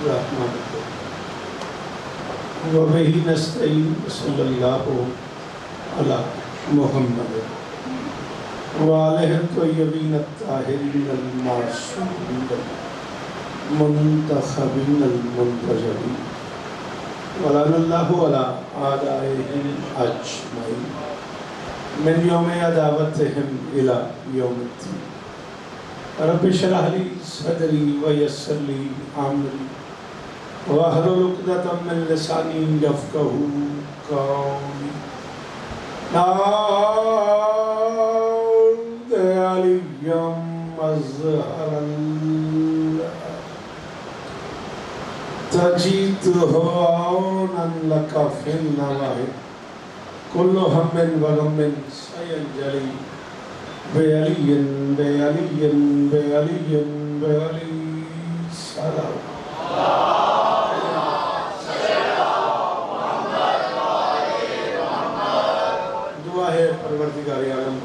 الرحمن الرحیم وبہ نستعین صلی اللہ علی محمد وآلہ الطیبین الطاہرین المعصومین المنتخبین المنتجبین ولعن اللہ علی اعدائہم اجمعین من یوم عداوتہم الی یوم الدین رب اشرح لی صدری ویسر لی امری واحلل عقدۃ من لسانی یفقہوا قولی نعوذ علی مظہر تجید عونا لک فی النواہی کل ہم وغم سینجلی بعلی بعلی بعلی بعلی سلام دعا ہے پروردگار عالم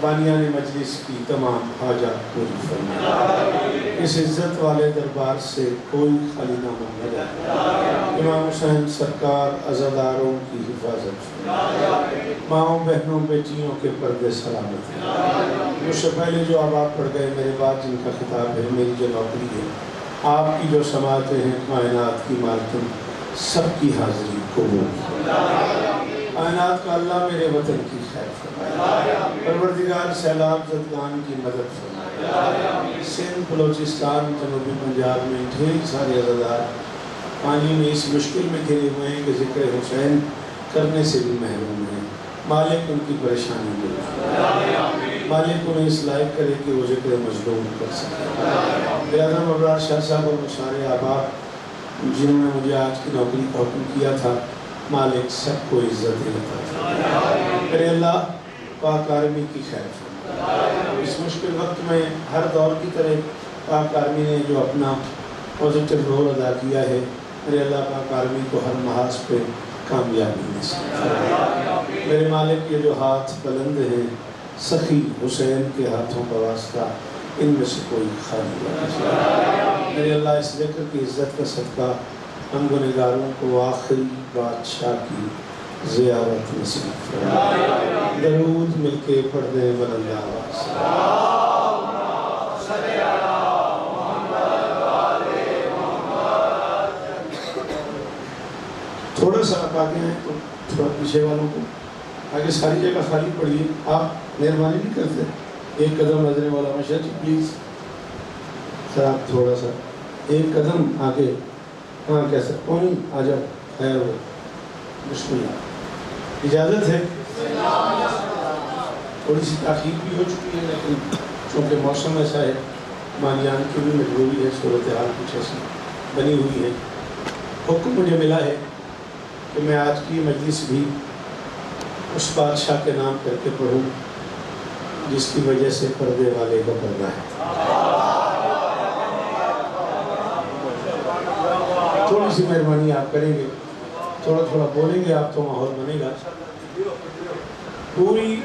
بانیان مجلس کی تمام حاجات پوری فرمائے، اس عزت والے دربار سے کوئی خالی نہ مانگا جائے، امام حسین سرکار عزاداروں کی حفاظت فرمائے، ماؤں بہنوں بیٹیوں کے پردے سلامت ہیں، مجھ سے پہلے جو آپ پڑھ گئے میرے بعد جن کا خطاب ہے، میری جو نوکری ہے، آپ کی جو سماعتیں ہیں، کائنات کی مالکن سب کی حاضری قبول کائنات کا اللہ میرے وطن کی خیر فرمائے، پروردگار سیلاب زدگان کی مدد فرمائے، سندھ بلوچستان جنوبی پنجاب میں ڈھیر سارے عزادار پانی میں اس مشکل میں گھرے ہوئے ہیں کہ ذکر حسین کرنے سے بھی محروم ہیں، مالک ان کی پریشانی دور فرمائے، مالک انہیں اس لائق کرے کہ وہ ذکر مظلوم کر سکے۔ اعظم ابرار شاہ صاحب اور مشارے احباب جنہوں نے مجھے آج کی نوکری کا حکم کیا تھا، مالک سب کو عزت عطا فرمائے، میرے اللہ پاک آرمی کی خیر فرمائے، اس مشکل وقت میں ہر دور کی طرح پاک آرمی نے جو اپنا پوزیٹیو رول ادا کیا ہے، میرے اللہ پاک آرمی کو ہر محاذ پہ کامیابی نصیب فرمائے، میرے مالک یہ جو ہاتھ بلند ہیں سخی حسین کے ہاتھوں کا واسطہ ان میں سے کوئی خالی نہ جائے، میرے اللہ اس ذکر کی عزت کا صدقہ ہم گنہگاروں کو آخری بادشاہ کی زیارت نصیب فرمائے، درود مل کے پڑھ دیں بلند آواز سے۔ تھوڑا سا آپ آگے ہیں تو تھوڑا پیچھے والوں کو آگے ساری جگہ خالی پڑھیے، آپ مہربانی نہیں کرتے ایک قدم نظریں والا مشاہ جی پلیز سر آپ تھوڑا سا ایک قدم آگے، ہاں کیسا کون آ جاؤ خیر ہو بسم اللہ، اجازت ہے تھوڑی سی تاخیر بھی ہو چکی ہے لیکن چونکہ موسم ایسا ہے مانیان کی بھی مجبوری ہے، صورتحال کچھ ایسی بنی ہوئی ہے، حکم مجھے ملا ہے کہ میں آج کی مجلس بھی اس بادشاہ کے نام کر کے پڑھوں جس کی وجہ سے پردے والے کا پردہ ہے۔ تھوڑی سی مہربانی آپ کریں گے، تھوڑا تھوڑا بولیں گے آپ تو ماحول بنے گا، پوری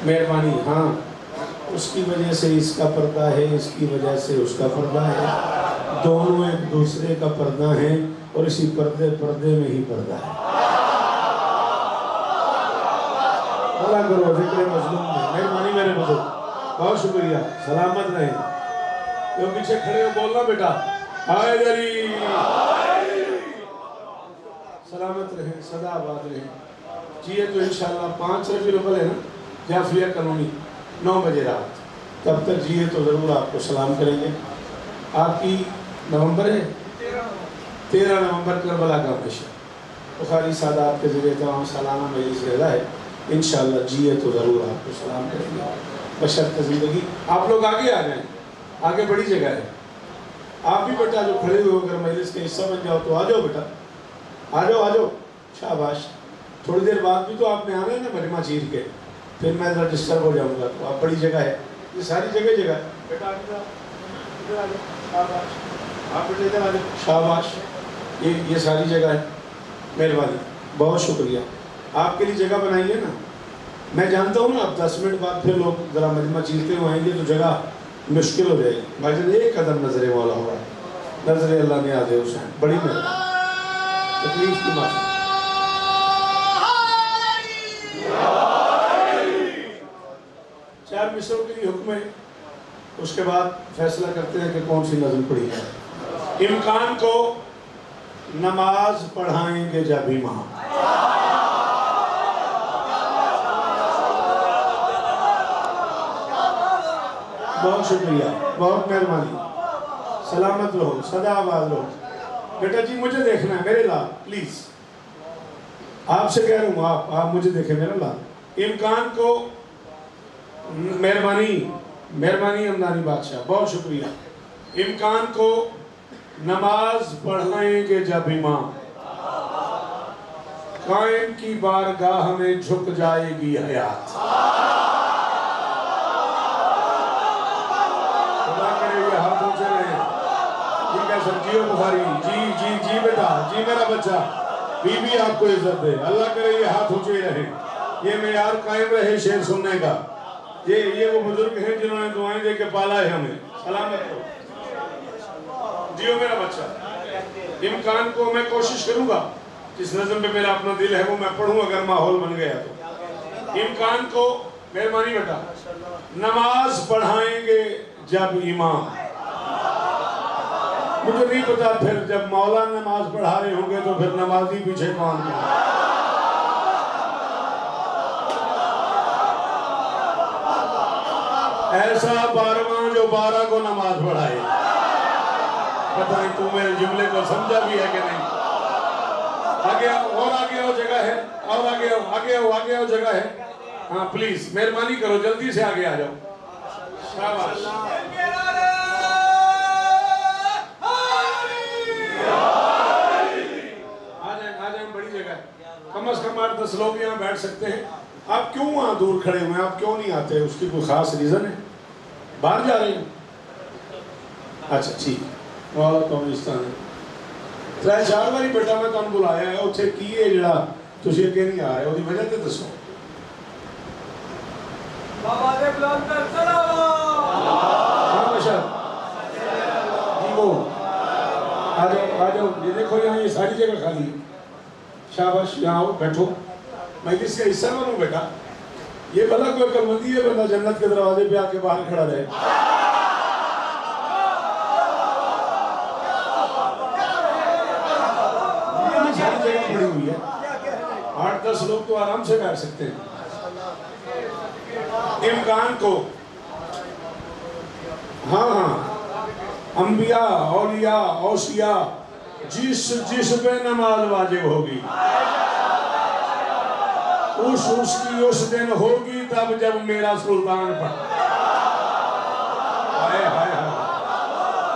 مہربانی، ہاں اس کی وجہ سے اس کا پردہ ہے، اس کی وجہ سے اس کا پردہ ہے، دونوں ایک دوسرے کا پردہ ہیں اور اسی پردے میں ہی پردہ ہے۔ اللہ کرو ذکر مظلوم میں مہربانی میرے بزرگ، بہت شکریہ، سلامت رہیں، جو پیچھے کھڑے ہو بولنا بیٹا آئے جری، سلامت رہیں، صدا آباد رہیں، جیئے تو انشاءاللہ 5 ربیع الاول ہے نا جعفریہ کالونی 9 بجے رات، تب تک جیئے تو ضرور آپ کو سلام کریں گے۔ آپ کی نومبر ہے 13 نومبر کربلا کا پیشہ بخاری سادات کے ذریعے تمام سالانہ مجلس رضا ہے، انشاءاللہ جیئے تو ضرور آپ کو سلام کریں گے بشرط زندگی۔ آپ لوگ آگے آ جائیں، آگے بڑی جگہ ہے، آپ بھی بیٹا جو کھڑے ہوئے اگر مجلس کے حصہ بن جاؤ تو آ جاؤ بیٹا، آ جاؤ شاباش، تھوڑی دیر بعد بھی تو آپ نے آنا ہے نا مجمع چیر کے، پھر میں ذرا ڈسٹرب ہو جاؤں گا، تو آپ بڑی جگہ ہے، یہ ساری جگہ ہے بیٹا آ جاؤ، شاباش، آپ بیٹے ادھر آ جاؤ، شاباش، یہ ساری جگہ ہے، مہربانی، بہت شکریہ، آپ کے لیے جگہ بنائیے نا، میں جانتا ہوں نا اب 10 منٹ بعد پھر لوگ ذرا مجمع چیرتے ہوئے آئیں گے تو جگہ مشکل ہو جائے گی، بھائی جان ایک قدم نظر مولا ہوا ہے، نظر اللہ نیاز حسین بڑی مہربانی تکلیف کی معافی چار مصروں کے لیے حکم ہے اس کے بعد فیصلہ کرتے ہیں کہ کون سی نظم پڑھی ہے امکان کو نماز پڑھائیں گے جب امام بہت شکریہ بہت مہربانی سلامت رہو سدا آباد رہو بیٹا جی مجھے دیکھنا ہے میرے لال پلیز آپ سے کہہ رہا ہوں آپ مجھے دیکھیں میرا لال امکان کو مہربانی امدانی بادشاہ بہت شکریہ امکان کو نماز پڑھائیں گے جب امام قائم کی بارگاہ میں جھک جائے گی حیات خدا کرے یہ ہاتھ اونچے رہے ٹھیک ہے سر جیو بخاری جی بیٹا جی میرا بچہ بی بی آپ کو عزت دے اللہ کرے یہ ہاتھ اونچے رہے یہ معیار قائم رہے شعر سننے کا یہ وہ بزرگ ہیں جنہوں نے دعائیں دے کے پالا ہے ہمیں سلامت ہو جیو میرا بچہ امکان کو میں کوشش کروں گا جس نظم پہ میرا اپنا دل ہے وہ میں پڑھوں اگر ماحول بن گیا تو امکان کو مہربانی بیٹا نماز پڑھائیں گے جب امام مجھے نہیں پتا پھر جب مولا نماز پڑھا رہے ہوں گے تو پھر نمازی پیچھے کون ہے ایسا 12واں جو 12 کو نماز پڑھائے پتہ نہیں تو میرے جملے کو سمجھا بھی ہے کہ نہیں آگے آؤ جگہ ہے اور آگے آؤ جگہ ہے ہاں پلیز مہربانی کرو جلدی سے آگے آ جاؤ شاباش آ جائیں بڑی جگہ ہے کم از کم 8-10 لوگ یہاں بیٹھ سکتے ہیں آپ کیوں وہاں دور کھڑے ہوئے ہیں آپ کیوں نہیں آتے اس کی کوئی خاص ریزن ہے باہر جا رہے ہیں اچھا ٹھیک بہت کمرستان ہے 3-4 باری بیٹا میں تم بلایا ہے اتھے کی ہے جڑا تسی اگے نہیں آ رہے وہ دی وجہ تے دسو بابا دے بلند کر سلام ہاں بشر جی وہ آ جاؤ یہ دیکھو یہاں یہ ساری جگہ خالی ہے شاباش یہاں آؤ بیٹھو میں کس کا حصہ بنوں بیٹا یہ بھلا کوئی کلمندی ہے بندہ جنت کے دروازے پہ آ کے باہر کھڑا رہے ساری جگہ کھڑی ہوئی ہے 8-10 لوگ تو آرام سے بیٹھ سکتے ہیں امکان کو ہاں انبیاء اولیاء اوصیاء جس پہ نماز واجب ہوگی اس کی اس دن ہوگی تب جب میرا سلطان پڑھ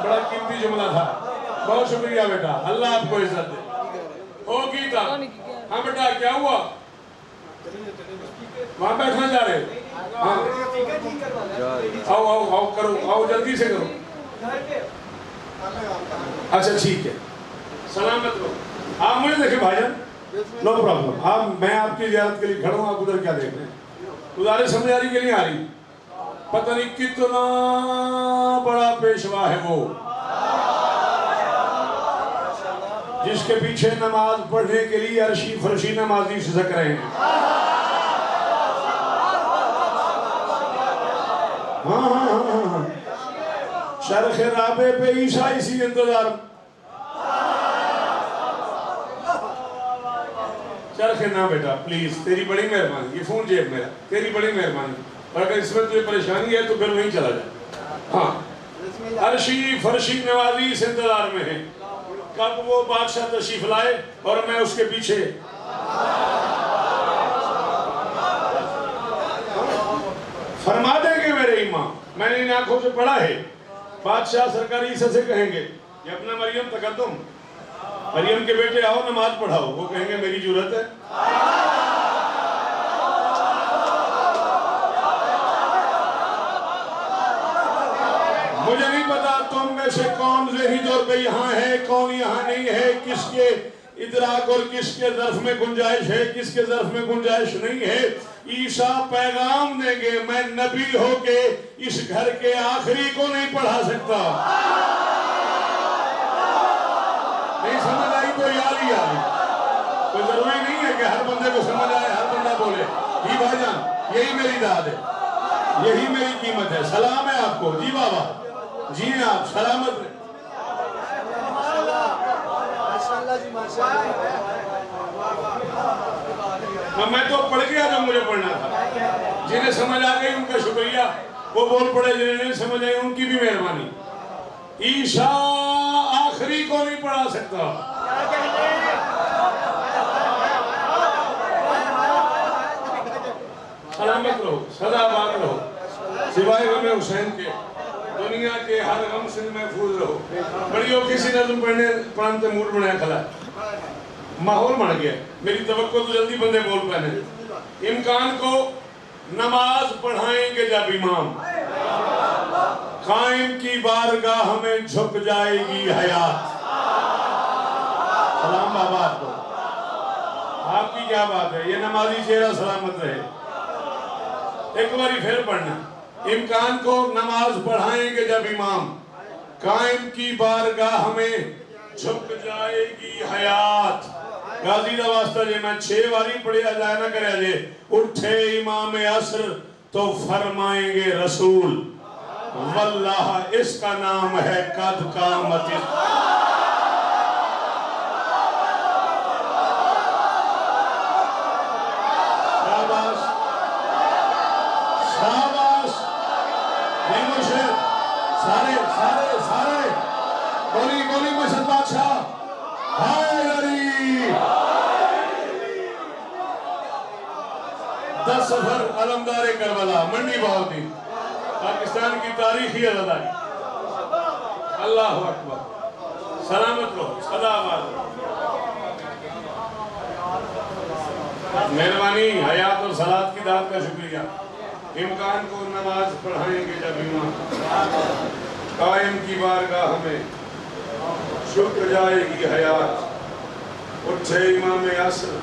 بڑا قیمتی جملہ تھا بہت شکریہ بیٹا اللہ آپ کو عزت دے ہوگی تب ہاں بیٹا کیا ہوا وہاں بیٹھنا جا رہے آؤ کرو آؤ جلدی سے کرو اچھا ٹھیک ہے سلامت رہو آپ مجھے دیکھیں بھائی جان نو پرابلم میں آپ کی زیارت کے لیے کھڑا ہوں آپ ادھر کیا دیکھ رہے ہیں گزارش سمجھاری کے لیے آ رہی پتہ نہیں کتنا بڑا پیشوا ہے وہ جس کے پیچھے نماز پڑھنے کے لیے عرشی فرشی نمازی سزک رہے ہیں ہاں شرخ رابع پہ عیسیٰ اسی انتظار چرخے نہ بیٹا پلیز تیری بڑی مہربانی یہ فون جیب میرا تیری بڑی مہربانی اور اگر اس میں تجھے پریشانی ہے تو پھر وہیں چلا جائے ہاں عرشی فرشی نوازی اس انتظار میں ہے کب وہ بادشاہ تشریف لائے اور میں اس کے پیچھے فرما دیں گے میرے امام میں نے ان آنکھوں سے پڑھا ہے بادشاہ سرکاری عیسیٰ سے کہیں گے کہ اپنا مریم تقدم مریم کے بیٹے آؤ نماز پڑھاؤ وہ کہیں گے میری جرت ہے مجھے نہیں پتا تم میں سے کون ذہنی طور پہ یہاں ہے کون یہاں نہیں ہے کس کے ادراک اور کس کے ظرف میں گنجائش ہے کس کے ظرف میں گنجائش نہیں ہے عیسیٰ پیغام دیں گے میں نبی ہو کے اس گھر کے آخری کو نہیں پڑھا سکتا کوئی ضروری نہیں ہے کہ ہر بندے کو سمجھ آئے، ہر بندہ بولے. جی بھائی جان، یہی میری داد ہے، یہی میری قیمت ہے. سلام ہے آپ کو. جی بابا، جی آپ سلامت رہے. میں تو پڑھ گیا جو مجھے پڑھنا تھا. جنہیں سمجھ آ گئی ان کا شکریہ، وہ بول پڑے. جنہیں نہیں سمجھ آئی ان کی بھی مہربانی. عیشاء آخری کو نہیں پڑھا سکتا. سلامت رہو، سدا آباد رہو، سوائے غم حسین کے دنیا کے ہر غم سے محفوظ رہو. بڑی کسی نظم پڑھنے موڈ بنایا کھلا ہے، ماحول بن گیا. میری توقع تو جلدی بندے بول پہنے. امکان کو نماز پڑھائیں گے جب امام، قائم کی بارگاہ ہمیں جھک جائے گی حیات. سلام بابا آپ کو. آپ کی کیا بات ہے، یہ نمازی چہرہ سلامت رہے. ایک باری پھر پڑھنا. امکان کو نماز پڑھائیں گے جب امام، قائم کی بارگاہ ہمیں جھک جائے گی حیات. غازی دا واسطہ جے میں 6 باری پڑھیا جائے نہ کرے جے. اٹھے امام عصر تو فرمائیں گے رسول، واللہ اس کا نام ہے قد قامت. شاباش شاباش. نہیں مرشد، سارے سارے سارے گولی گولی مرشد بادشاہ. حیدری 10 سفر علمدار کربلا منڈی بہاؤدین، پاکستان کی تاریخی عزاداری. اللہ اکبر. سلامت رہو، سدا آباد رہو. مہربانی، حیات اور صلات کی داد کا شکریہ. امکان کو نماز پڑھائیں گے جب امام، قائم کی بارگاہ ہمیں جھک جائے گی حیات. اٹھے امام عصر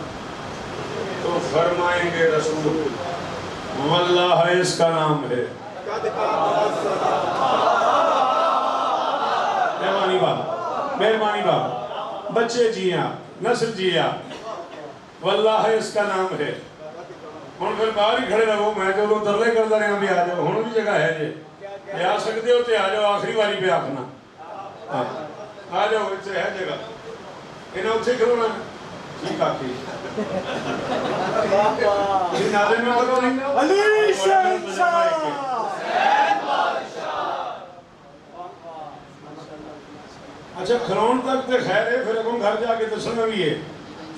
تو فرمائیں گے رسول، واللہ اس کا نام ہے. مہربانی بابا، مہربانی بابا. بچے جی آپ، نسل جی آپ، واللہ اس کا نام ہے. ہوں پھر باہر ہی کھڑے رہو. میں جو ترلے کرتا رہا بھی آ جاؤ. ہوں بھی جگہ ہے جی، آ سکتے ہو تے آ جاؤ. آخری باری پہ آخنا آ جاؤ، اتنے ہے جگہ. انہیں اتنے کھلونا جی کافی. علی شہنشاہ. اچھا کھلون تک تے خیر ہے، پھر اگوں گھر جا کے دسنا بھی ہے.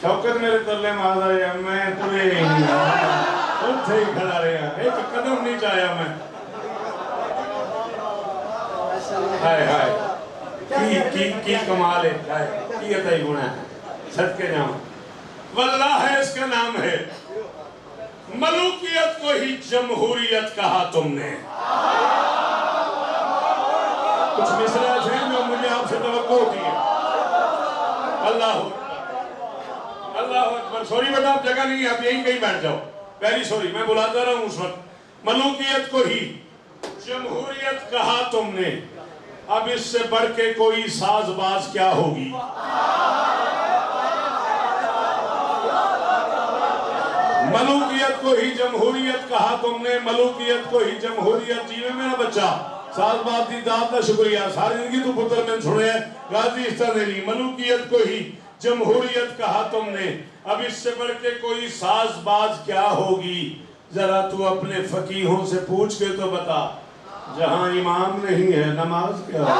شوکت میرے ترلے مار رہے ہیں، میں ترے ہی نہیں اتنے ہی کھڑا رہا. ایک قدم نہیں چاہیا میں. ہائے ہائے کی کمال ہے، کی عطائی گناہ ہے. صدقے جاؤں. واللہ اس کا نام ہے. ملوکیت کو ہی جمہوریت کہا تم نے. کچھ مصرع ایسے ہیں جو مجھے آپ سے توقع ہوتی ہے. اللہ اکبر، اللہ اکبر. سوری بیٹا آپ جگہ نہیں ہے، آپ یہیں کہیں بیٹھ جاؤ. پہلی سوری میں بلاتا رہا ہوں اس وقت. ملوکیت کو ہی جمہوریت کہا تم نے، اب اس سے بڑھ کے کوئی ساز باز کیا ہوگی. ملوکیت کو ہی جمہوریت کہا تم نے، ملوکیت کو ہی جمہوریت. جی میں میرا بچہ ساز باز دی داد کا شکریہ. ساری زندگی تو پتر میں چھوڑے ہیں. غازی اس طرح نہیں. ملوکیت کو ہی جمہوریت کہا تم نے، اب اس سے بڑھ کے کوئی ساز باز کیا ہوگی. ذرا تو اپنے فقیہوں سے پوچھ کے تو بتا، جہاں امام نہیں ہے نماز کیا ہے.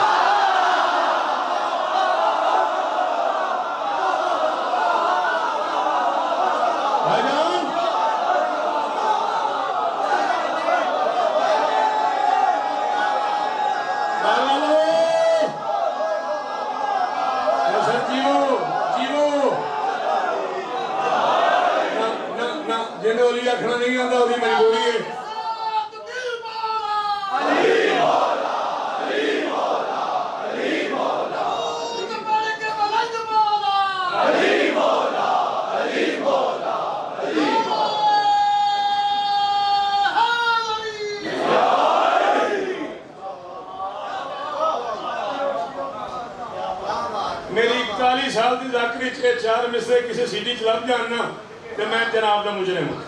بھائی جان جنہیں اولی اکھنا نہیں آتا اولی مجبوری ہے. میری 41 سال دی ذاکری 4 مصرے کسی سیٹی چلاب جاننا کہ میں جناب دا مجرم ہوں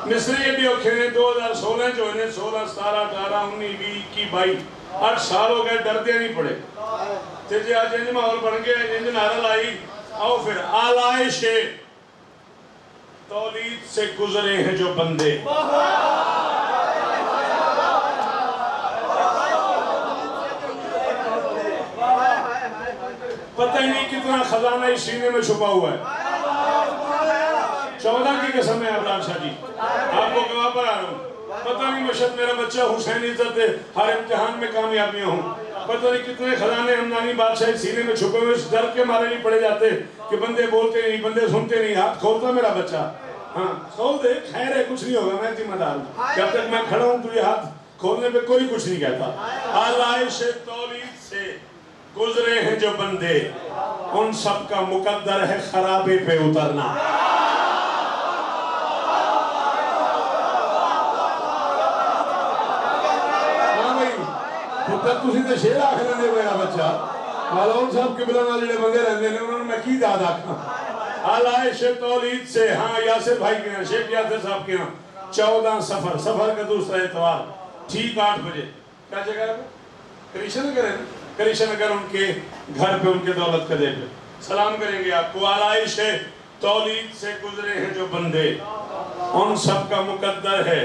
مصرے یہ بھی اوکھے نے 2016 جو انہیں 16 17 18 19 20 21 22 8 سال ہو گئے ڈردے نہیں پڑے جی آج انج ماحول بن گیا انج نعرہ لائی آؤ پھر آلائش تولید سے گزرے ہیں جو بندے پتہ ہی نہیں کتنا خزانہ اس سینے میں چھپا ہوا ہے 14 کی قسم ہے ابرار شاہ جی آپ کو گواہ پر آ رہا ہوں پتہ نہیں مشہد میرا بچہ حسین عزت ہر امتحان میں کامیابیاں ہوں پتہ نہیں کتنے خزانے ہمدانی بادشاہ سینے میں چھپے ہوئے اس ڈر کے مارے نہیں پڑے جاتے کہ بندے بولتے نہیں بندے سنتے نہیں ہاتھ کھولتا میرا بچہ ہاں کھول دے خیر ہے کچھ نہیں ہوگا میں ذمہ دار ہوں جب تک میں کھڑا ہوں تو یہ ہاتھ کھولنے پہ کوئی کچھ نہیں کہتا آلائش تولید سے گزرے ہیں جو بندے ان سب کا مقدر ہے خرابے پہ اترنا ہاں بھائی پتر تسی تے شیر آکھ لیندے میرا بچہ مالون صاحب قبلہ نال جڑے بندے رہندے نے انہوں نے میں کی داد آکھاں آلائش تولید سے ہاں یاسر بھائی کے ہاں شیخ یاسر صاحب کے ہاں 14 سفر کا دوسرا اتوار ٹھیک 8 بجے کیا جگہ ہے کریشن نگر ہے کریشن نگر ان کے گھر پہ ان کے دولت قدے پہ سلام کریں گے آپ کو آلائش تولید سے گزرے ہیں جو بندے ان سب کا مقدر ہے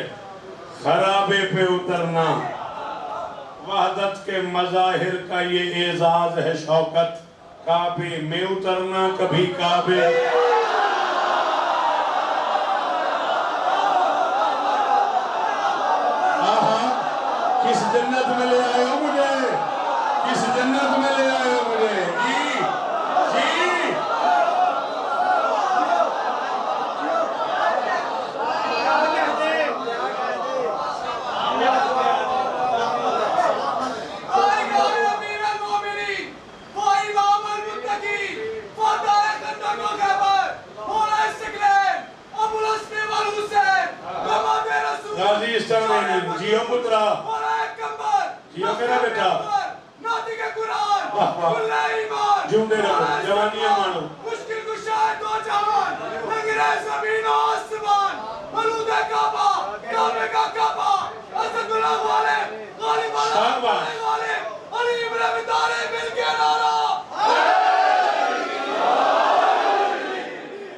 خرابے پہ اترنا وحدت کے مظاہر کا یہ اعزاز ہے شوکت کعبے میں اترنا کبھی کعبے کس جنت میں لے آئے ہو مجھے کس جنت میں لے آئے ہو مجھے جی جی غازی استعمال جیو پترا جیو میرا بیٹا جھومدے رہو جوانیاں مانو مشکل کشاہ دو جہان انگریز زمین و آسمان ملود کعبہ کعبے کا کعبہ اسد اللہ والے غالب اللہ والے علی ابن ابی طالب مل کے نعرہ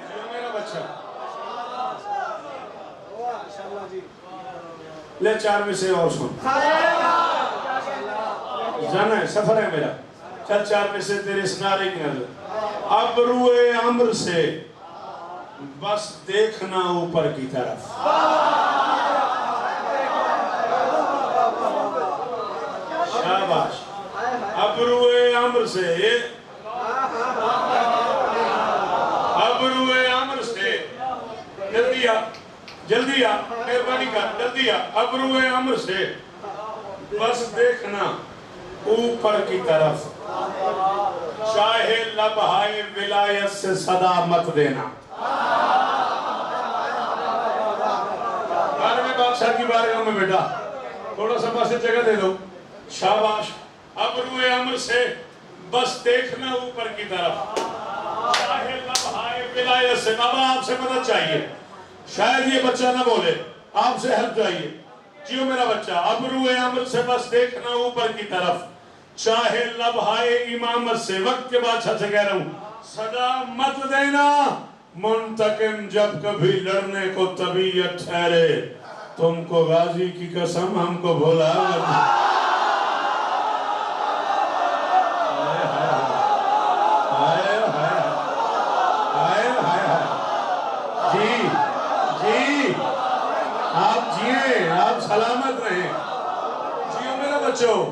جیو میرا بچہ لے 4 میں سے اور سن جانا ہے سفر ہے میرا چل 4 میں سے تیرے اس نعرے کی نظر ابروئے عمر سے بس دیکھنا اوپر کی طرف شاباش ابروئے عمر سے ابروئے عمر سے جلدی آ مہربانی کر جلدی آ ابروئے عمر سے بس دیکھنا اوپر کی طرف چاہے لبہائے ولایت سے صدا مت دینا بارہویں بادشاہ کی بارگاہ میں بیٹا تھوڑا سا پاس جگہ دے دو شاباش ابروئے عمر سے بس دیکھنا اوپر کی طرف چاہے لبہائے ولایت سے بابا آپ سے مدد چاہیے شاید یہ بچہ نہ بولے آپ سے ہیلپ چاہیے جیو میرا بچہ ابروئے عمر سے بس دیکھنا اوپر کی طرف چاہے لبہائے امامت سے وقت کے بادشاہ سے کہہ رہا ہوں صدا مت دینا منتقم جب کبھی لڑنے کو طبیعت ٹھہرے تم کو غازی کی قسم ہم کو بھولا جی جی آپ جیئے آپ سلامت رہیں جیو میرا بچوں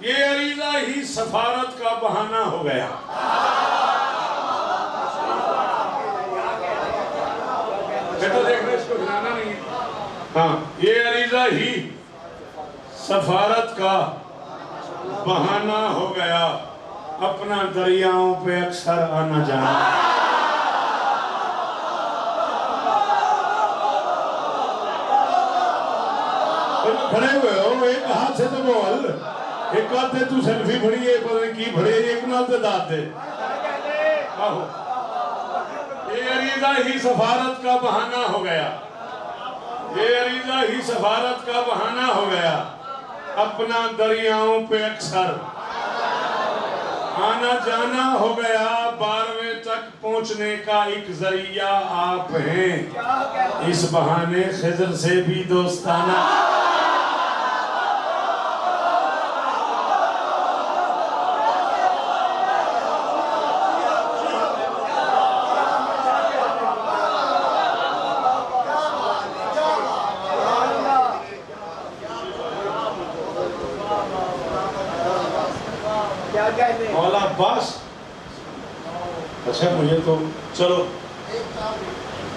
یہ عریضہ ہی سفارت کا بہانہ ہو گیا بیٹا دیکھ رہے اس کو ہلانا نہیں ہاں یہ عریضہ ہی سفارت کا بہانہ ہو گیا اپنا دریاؤں پہ اکثر آنا جانا. کھڑے ہوئے ہو ایک ہاتھ سے تو بول ایک آتے تو سیلفی بڑی ہے پتہ نہیں کی بڑی ہے ایک نال تے داد دے. یہ عریضہ ہی سفارت کا بہانہ ہو گیا. یہ عریضہ ہی سفارت کا بہانہ ہو گیا. اپنا دریاؤں پہ اکثر آنا جانا ہو گیا. 12ویں تک پہنچنے کا ایک ذریعہ آپ ہیں. اس بہانے خضر سے بھی دوستانہ. مولا عباس اچھا مجھے تو چلو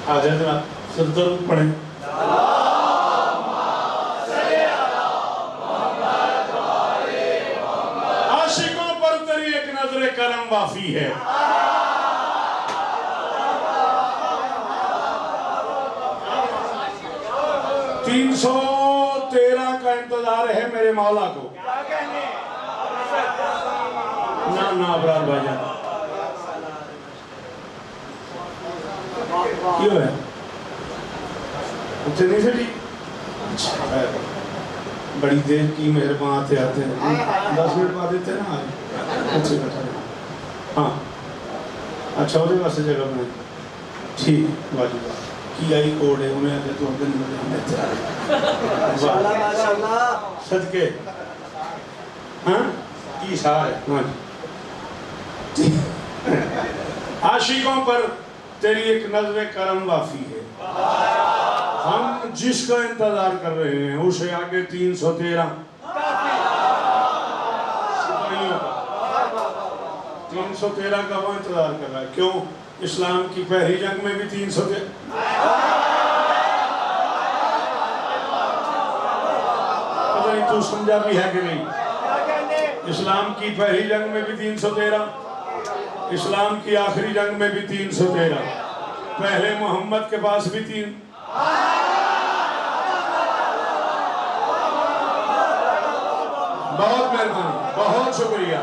آجائے ذرا سر درود پڑھیں. عاشقوں پر تیری ایک نظر کرم وافی ہے. 313 کا انتظار ہے میرے مولا کو. نا ابرار بھائی جان کیوں ہے اتنے نہیں سے جی بڑی دیر کی مہربان آتے ہیں 10 منٹ بعد دیتے ہیں نا آج اچھے بیٹھا ہے. ہاں اچھا ہو جائے واسے جگہ میں ٹھیک واجب کی آئی کوڈ ہے انہیں آتے تو دن میں صدقے ہاں کی سار ہے. ہاں جی عاشقوں پر تیری ایک نظر کرم وافی ہے. ہم جس کا انتظار کر رہے ہیں اسے آگے 313 کا وہ انتظار کر رہا ہے. کیوں؟ اسلام کی پہلی جنگ میں بھی 313 پتہ نہیں تو سمجھا بھی ہے کہ نہیں. اسلام کی پہلی جنگ میں بھی 313 اسلام کی آخری جنگ میں بھی 313 پہلے محمد کے پاس بھی 3 بہت مہربانی بہت شکریہ.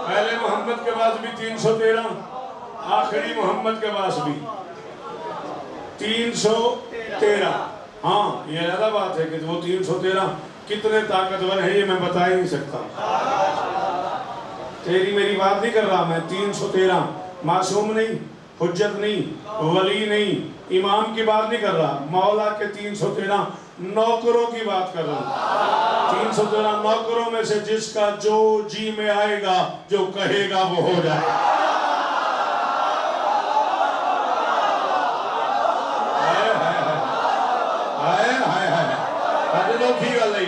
پہلے محمد کے پاس بھی 313 آخری محمد کے پاس بھی 313. ہاں یہ زیادہ بات ہے کہ وہ 313 کتنے طاقتور ہیں یہ میں بتا ہی نہیں سکتا. تیری میری بات نہیں کر رہا میں. 313 معصوم نہیں حجت نہیں ولی نہیں امام کی بات نہیں کر رہا. مولا کے 313 نوکروں کی بات کر رہا ہوں. 313 نوکروں میں سے جس کا جو جی میں آئے گا جو کہے گا وہ ہو جائے گا.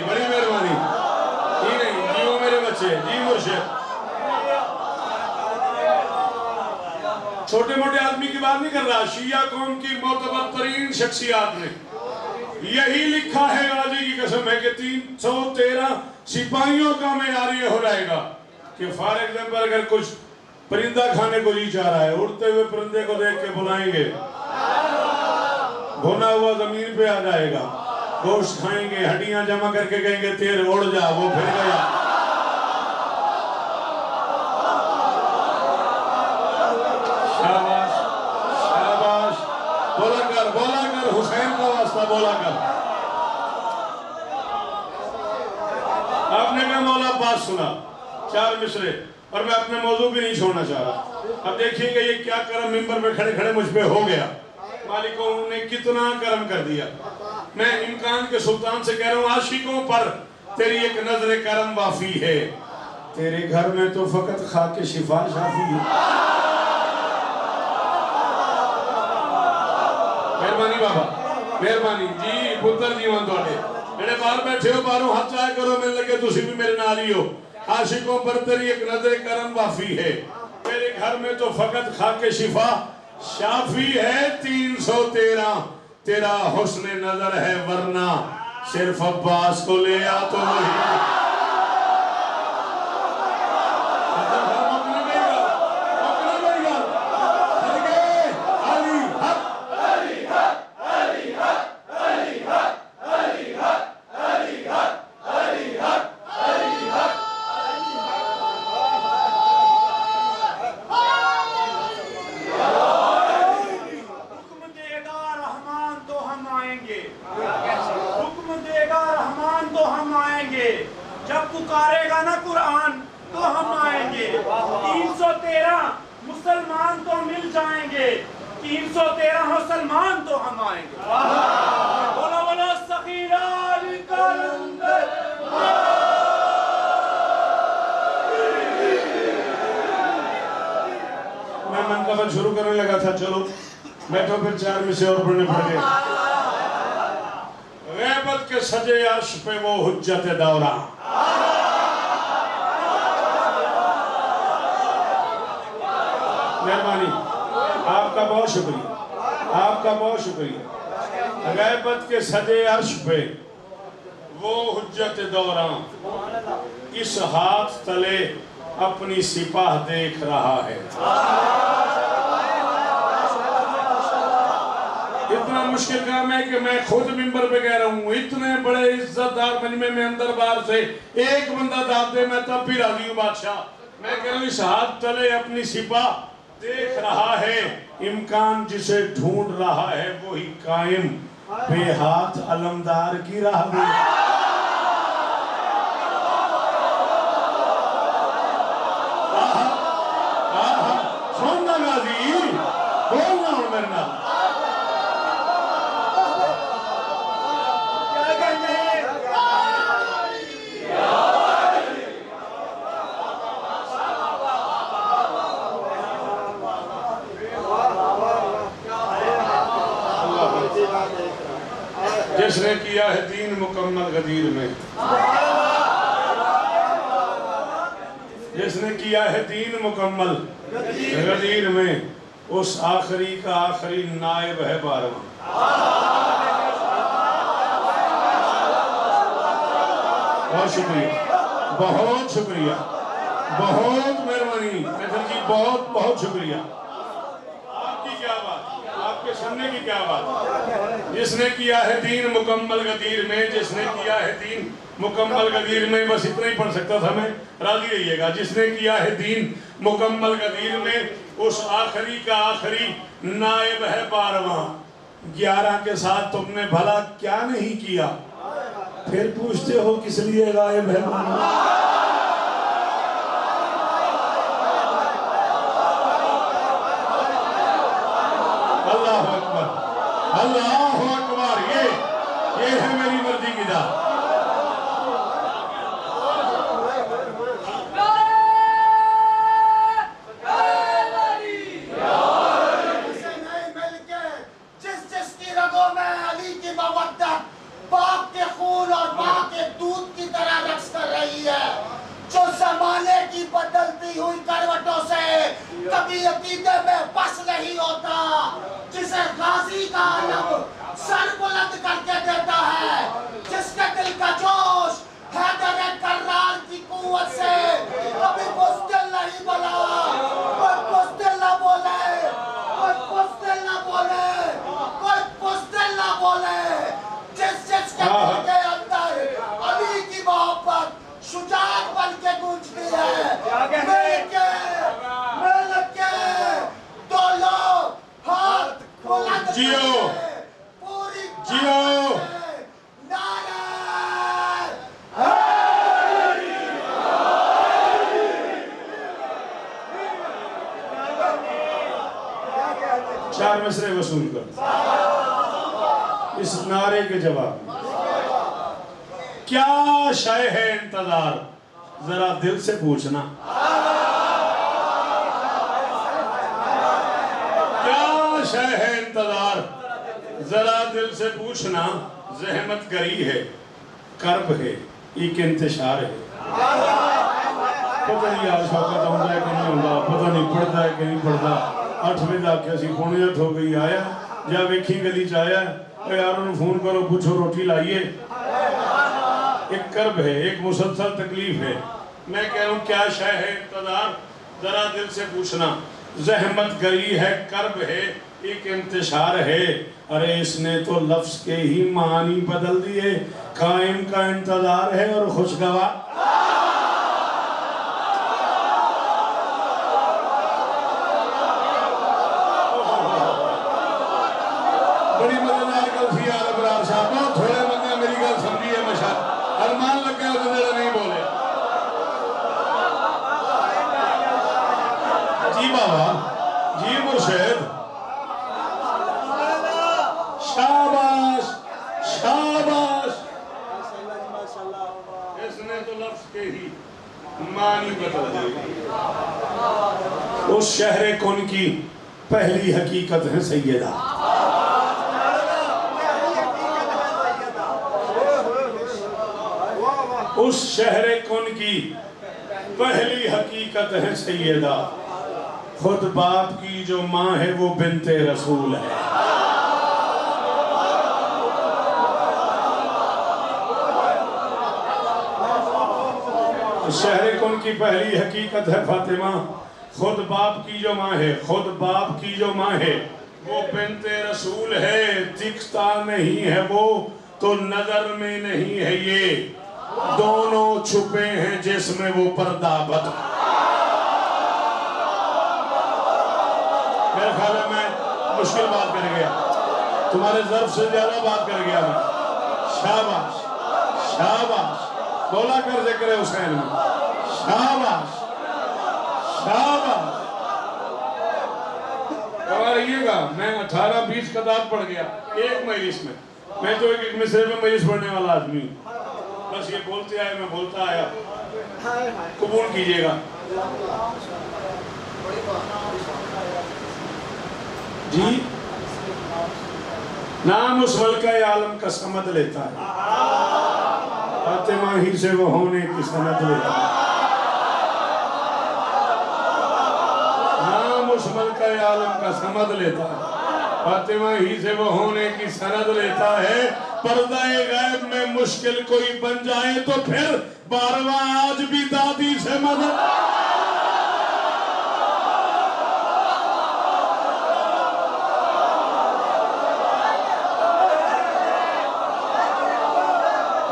بڑی مہربانی جی نہیں جیو میرے بچے جی مرشد. چھوٹے موٹے آدمی کی بات نہیں کر رہا. شیعہ قوم کی معتبر ترین شخصیات نے یہی لکھا ہے غازی کی قسم ہے کہ 313 سپاہیوں کا معیار یہ ہو جائے گا کہ فار ایگزامپل اگر کچھ پرندہ کھانے کو جی چاہ رہا ہے اڑتے ہوئے پرندے کو دیکھ کے بلائیں گے بھونا ہوا زمین پہ آ جائے گا گوشت کھائیں گے ہڈیاں جمع کر کے کہیں گے تیر اڑ جا وہ پھر گیا. شاباش شاباش بولا کر حسین کا واسطہ بولا کر. آپ نے کہا مولا عباس سنا 4 مصرے اور میں اپنے موضوع بھی نہیں چھوڑنا چاہ رہا. اب دیکھیں گے یہ کیا کرم منبر میں کھڑے کھڑے مجھ پہ ہو گیا. مالکوں نے کتنا کرم کر دیا. میں امکان کے سلطان سے کہہ رہا ہوں عاشقوں پر تیری ایک نظر کرم وافی ہے. تیرے گھر میں تو فقط خاک شفا شافی ہے. مہربانی بابا مہربانی جی پتر جیوان توڑے میرے باہر بیٹھے ہو باہروں ہاتھ چاہے کرو میں لگے تسی بھی میرے نال ہی ہو. عاشقوں پر تیری ایک نظر کرم وافی ہے. تیرے گھر میں تو فقط خاک شفا شافی ہے. 313 تیرا حسن نظر ہے ورنہ صرف عباس کو لے آ تو وہی. 313 مسلمان تو مل جائیں گے، 313 مسلمان تو ہم آئیں گے۔ بولو بولو سخیرہ علی کلندر۔ میں منقبت شروع کرنے لگا تھا، چلو بیٹھو، پھر 4 میں سے اور پڑھنے پڑ گئے۔ غیبت کے سجے عرش پہ وہ حجت دورہ، مہربانی، آپ کا بہت شکریہ، آپ کا بہت شکریہ۔ غیبت کے سجے عرش پہ وہ حجت دورہ، اس ہاتھ تلے اپنی سپاہ دیکھ رہا ہے۔ اتنا مشکل کام ہے کہ میں خود منبر پہ کہہ رہا ہوں، اتنے بڑے عزت دار مجمع میں اندر باہر سے ایک بندہ داد دے، میں تب بھی راضی ہوں بادشاہ۔ میں کہہ رہا ہوں اس ہاتھ تلے اپنی سپاہ دیکھ رہا ہے، امکان جسے ڈھونڈ رہا ہے وہی قائم بے ہاتھ علمدار کی راہ میں۔ سننا غازی، بولنا ہوں میرے نام۔ جس نے کیا ہے دین مکمل غدیر میں، جس نے کیا ہے دین مکمل غدیر میں، اس آخری کا آخری نائب ہے 12واں۔ بہت شکریہ، بہت شکریہ، بہت مہربانی میتھر جی، بہت بہت شکریہ۔ آپ کی کیا بات، آپ کے سننے کی کیا بات۔ جس نے کیا ہے دین مکمل غدیر میں، جس نے کیا ہے دین مکمل غدیر میں، بس اتنا ہی پڑھ سکتا تھا میں، راضی رہیے گا۔ جس نے کیا ہے دین مکمل غدیر میں، اس آخری کا آخری نائب ہے 12واں۔ 11 کے ساتھ تم نے بھلا کیا نہیں کیا، پھر پوچھتے ہو کس لیے غائب ہے 12واں۔ اللہ اکبر، اللہ اکبر، یہ ہے میری مرضی کی ذات۔ بدلتی ہوئی کروٹوں سے کبھی عقیدے میں بس نہیں ہوتا، جسے غازی کا علم سر بلند کر کے دیتا ہے، جس کے دل کا جوش حیدر کرار کی قوت سے کبھی بزدل نہیں بولا۔ کوئی بزدل نہ بولے، کوئی بزدل نہ بولے، کوئی بزدل نہ بولے۔ جس کے دل کے اندر علی کی محبت شجاعت بن کے گونجتی ہے، مل کے دونوں ہاتھ بلند جیو پوری جیو، نعرہ 4 مصرے وصول کر اس نعرے کے جواب میں۔ کیا شے ہے انتظار، ذرا دل سے پوچھنا۔ کیا شے ہے انتظار، ذرا دل سے پوچھنا۔ زحمت گری ہے، کرب ہے، ایک انتشار ہے۔ پتہ نہیں آج شوقت ہوں ہے کہ نہیں ہوں، پتہ نہیں پڑھتا ہے کہ نہیں پڑھتا۔ 8 بجے آ کے اسی پونیت ہو گئی، آیا جا ویکھی گلی چایا، اے یاروں نے فون کرو پوچھو روٹی لائیے۔ ایک کرب ہے، ایک مسلسل تکلیف ہے۔ میں کہہ رہا ہوں کیا شے ہے انتظار، ذرا دل سے پوچھنا۔ زحمت گری ہے، کرب ہے، ایک انتشار ہے۔ ارے اس نے تو لفظ کے ہی معانی بدل دیے، قائم کا انتظار ہے اور خوشگوار۔ بڑی مزیدار گل تھی یار ابرار صاحب، بہت تھوڑے بندے میری گل سمجھی ہے مشاہد، ارمان لگ گیا تو میرے نہیں بولے۔ جی بابا جی مرشد شاباش شاباش اس نے تو لفظ کے ہی معنی بدل دی اس شہر کن کی پہلی حقیقت ہے سیدہ اس شہر کن کی پہلی حقیقت ہے سیدہ خود باپ کی جو ماں ہے وہ بنت رسول ہے شہر کن کی پہلی حقیقت ہے فاطمہ خود باپ کی جو ماں ہے خود باپ کی جو ماں ہے وہ بنت رسول ہے دکھتا نہیں ہے وہ تو نظر میں نہیں ہے یہ دونوں چھپے ہیں جس میں وہ پردہ بد میرے خیال ہے میں مشکل بات کر گیا تمہارے ظرف سے زیادہ بات کر گیا میں شاباش شاباش بولا کر ذکر حسین میں شاباش شاباش رہیے گا میں 18-20 خطاب پڑھ گیا ایک مجلس میں تو ایک مصرے میں مجلس پڑھنے والا آدمی ہوں بس یہ بولتے آئے میں بولتا آیا قبول کیجئے گا جی نام اس ملکہ عالم کا سمد لیتا ہے فاطمہ ہی سے وہ ہونے کی سند لیتا ہے نام اس ملکہ عالم کا سمد لیتا ہے فاطمہ ہی سے وہ ہونے کی سند لیتا ہے پردہ غیب میں مشکل کوئی بن جائے تو پھر بارواں آج بھی دادی سے مدد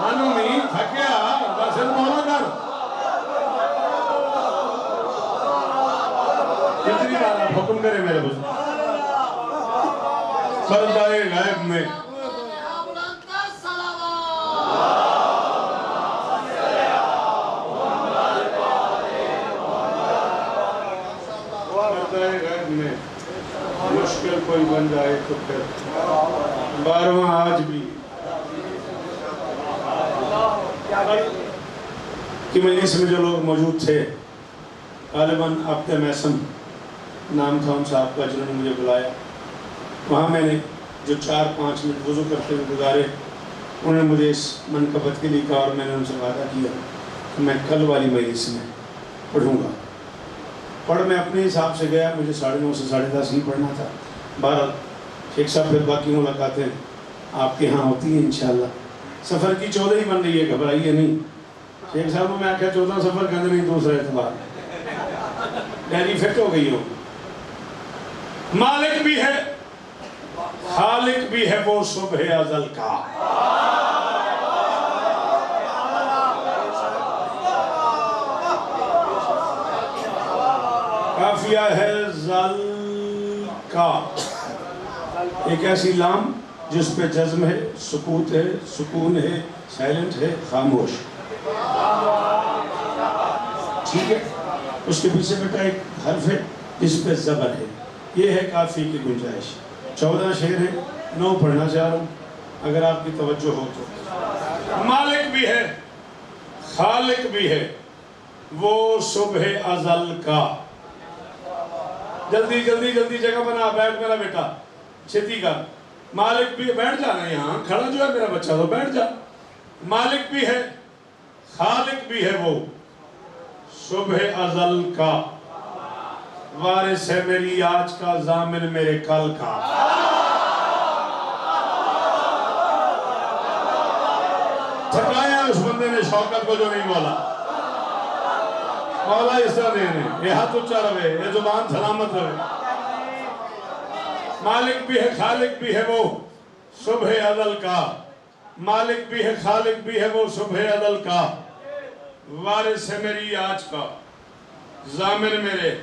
ہنومی تھکیا بس بولا کر کتنی بار آپ حکم کریں میرے بزرگ پردہ غیب میں مشکل کوئی بن جائے تو پھر بارواں آج بھی کہ مجلس میں جو لوگ موجود تھے غالباً آپ کے محسن نام تھا ان صاحب کا جنہوں نے مجھے بلایا وہاں میں نے جو 4-5 منٹ وضو کرتے ہوئے گزارے انہوں نے مجھے اس منقبت کے لیے کہا اور میں نے ان سے وعدہ کیا کہ میں کل والی مجلس میں پڑھوں گا پڑھ میں اپنے حساب سے گیا مجھے 9:30 سے 10:30 ہی پڑھنا تھا بہرحال شیخ صاحب پھر باقی ملاقاتیں آپ کے ہاں ہوتی ہیں انشاءاللہ سفر کی 14 ہی بن رہی ہے گھبرائیے نہیں شیخ صاحب میں آکھا 14 سفر کہتے نہیں دوسرا اعتبار ڈیری فٹ ہو گئی ہو مالک بھی ہے خالق بھی ہے وہ صبح ازل کا کافیہ ہے ذل کا ایک ایسی لام جس پہ جزم ہے سکوت ہے سکون ہے سائلنٹ ہے خاموش ٹھیک ہے اس کے پیچھے بیٹا ایک حرف ہے جس پہ زبر ہے یہ ہے کافی کی گنجائش 14 شعر ہے 9 پڑھنا چاہ رہا ہوں اگر آپ کی توجہ ہو تو مالک بھی ہے خالق بھی ہے وہ صبح ازل کا جلدی جلدی جلدی جگہ بنا بیٹھ میرا بیٹا چھتی کا مالک بھی بیٹھ جانا یہاں کھڑا جو ہے میرا بچہ تو بیٹھ جا مالک بھی ہے خالق بھی ہے وہ صبح ازل کا وارث ہے میری آج کا ضامن میرے کل کا تھکایا اس بندے نے شوکت کو جو نہیں بولا مولا اس طرح دینے یہ ہاتھ اچھا رہے یہ زبان سلامت رہے مالک بھی ہے خالق بھی ہے وہ صبح ازل کا مالک بھی ہے خالق بھی ہے وہ صبح ازل کا وارث ہے میری آج کا ضامن میرے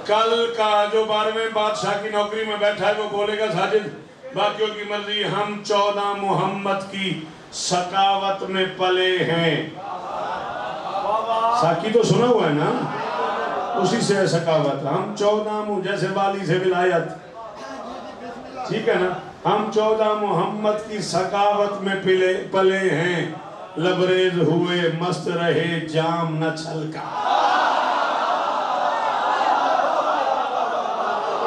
کل کا جو 12ویں بادشاہ کی نوکری میں بیٹھا ہے وہ بولے گا ساجد باقیوں کی مرضی ہم 14 محمد کی سکاوت میں پلے ہیں ساکی تو سنا ہوا ہے نا اسی سے ہے ثقافت. ہم 14 منہ جیسے والی سے ولایت, ٹھیک ہے نا, ہم 14 محمد کی ثقافت میں پلے ہیں, لبریز ہوئے مست رہے جام نہ چھلکا.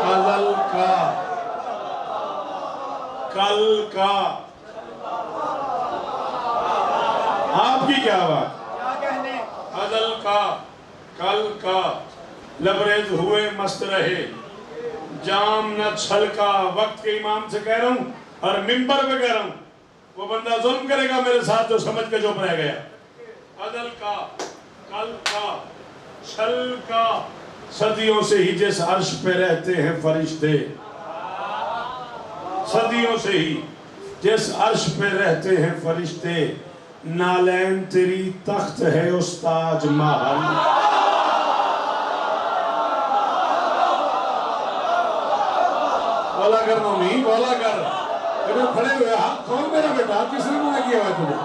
ازل کا کل کا, آپ کی کیا بات, ازل کا کل کا, لبریز ہوئے مست رہے جام نہ چھلکا. وقت کے امام سے کہہ رہا ہوں اور منبر پہ کہہ رہا ہوں, وہ بندہ ظلم کرے گا میرے ساتھ جو سمجھ کے چپ رہ گیا. ازل کا کل کا چھل کا, صدیوں سے ہی جس عرش پہ رہتے ہیں فرشتے, صدیوں سے ہی جس عرش پہ رہتے ہیں فرشتے, نالین تیری تخت ہے اس تاج محل. بولا کر ممی, بولا کر. ادھر کھڑے ہوئے, ہاتھ کھول میرا بیٹا, کس نے منع کیا ہوا تجھے,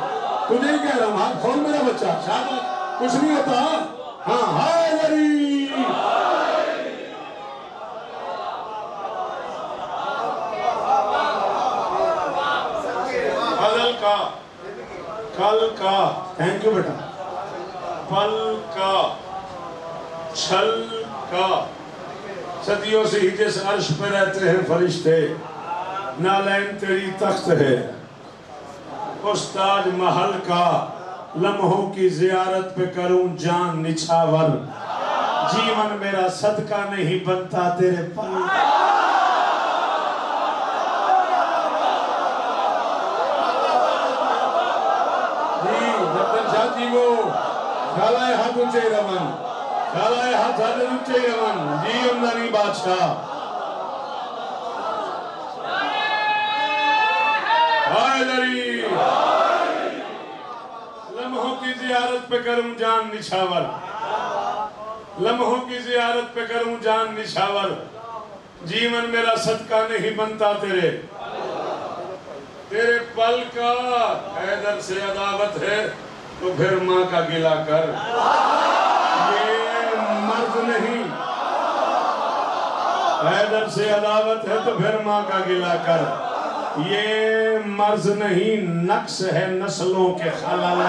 تجھے ہی کہہ رہا ہوں, ہاتھ کھول میرا بچہ, شاید کچھ نہیں ہوتا. ہاں ہائے دری, ازل کا کل کا, تھینک یو بیٹا, پل کا چھل کا, صدیوں سے ہی جس عرش پہ رہتے ہیں فرشتے, نالین تیری تخت ہے اس تاج محل کا. لمحوں کی زیارت پہ کروں جان نچھاور, جیون میرا صدقہ نہیں بنتا تیرے پل. جی کو خالائے ہاتھ اونچے رون, خالائے ہاتھ اونچے رون, جی امدانی بادشاہ. ہائے دری, لمحوں کی زیارت پہ کروں جان نچھاور, لمحوں کی زیارت پہ کروں جان نچھاور, جیون میرا صدقہ نہیں بنتا تیرے پل کا. حیدر سے عداوت ہے تو پھر ماں کا گلہ کر, یہ مرض نہیں. حیدر سے عداوت ہے تو پھر ماں کا گلہ کر, یہ مرض نہیں نقص ہے نسلوں کے خلل.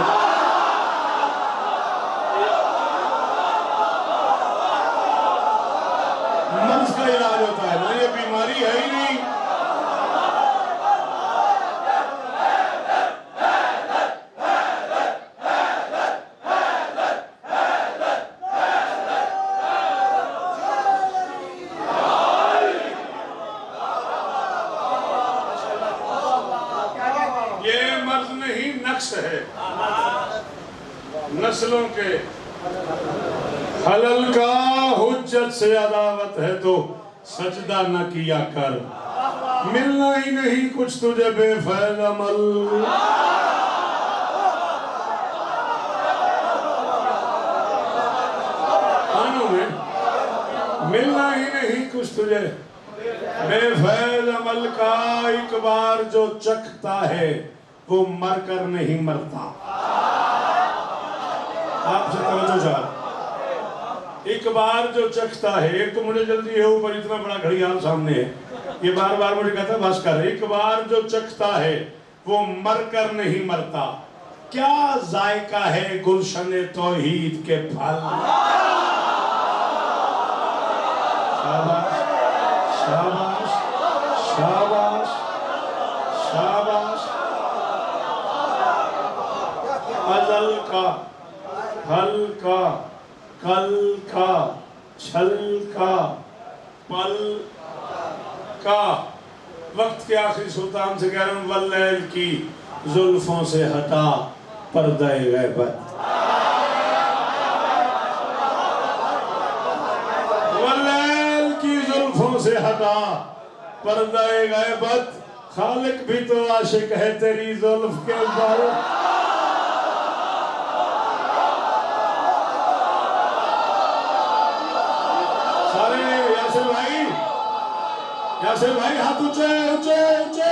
مرض کا علاج ہوتا ہے نا, یہ بیماری ہے ہی نہیں. ہے نسلوں کے خلل کا. حجت سے عداوت ہے تو سجدہ نہ کیا کر, ملنا ہی نہیں کچھ تجھے بے فیض عمل. آنوں میں ملنا ہی نہیں کچھ تجھے بے فیض عمل کا. ایک بار جو چکھتا ہے وہ مر کر نہیں مرتا. آپ سے توجہ چاہتا, ایک بار جو چکھتا ہے, ایک تو مجھے جلدی ہے اوپر اتنا بڑا گھڑیال سامنے ہے, یہ بار بار مجھے کہتا ہے بس کر. ایک بار جو چکھتا ہے وہ مر کر نہیں مرتا. کیا ذائقہ ہے گلشن توحید کے پھل. شاباش شاباش شاباش شاباش. ازل کا پھل کا کل کا چھل کا پل کا. وقت کے آخری سلطان سے کہہ رہا ہوں, واللیل کی زلفوں سے ہٹا پردہ غیبت. واللیل کی زلفوں سے ہٹا پردہ غیبت. خالق بھی تو عاشق ہے تیری زلف کے بل. یاسر بھائی ہاتھ اونچے اونچے اونچے.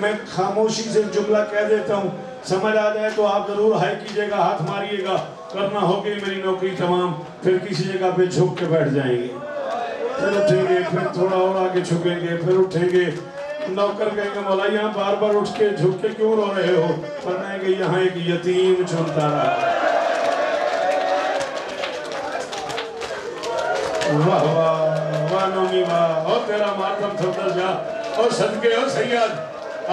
میں خاموشی سے جملہ کہہ دیتا ہوں، سمجھ آ جائے تو آپ ضرور ہائے کیجئے گا، ہاتھ ماریے گا، کرنا ہوگی میری نوکری تمام، پھر کسی جگہ پہ جھک کے بیٹھ جائیں گے، پھر اٹھیں گے، پھر تھوڑا اور آگے جھکیں گے، پھر اٹھیں گے، نوکر کہیں گے مولا یہاں بار بار اٹھ کے جھک کے کیوں رو رہے ہو؟ فرمائیں گے یہاں ایک یتیم چنتا رہا۔ واہ واہ واہ نومی واہ، اور تیرا ماتم تھوڑا جا، اور صدقے اور سید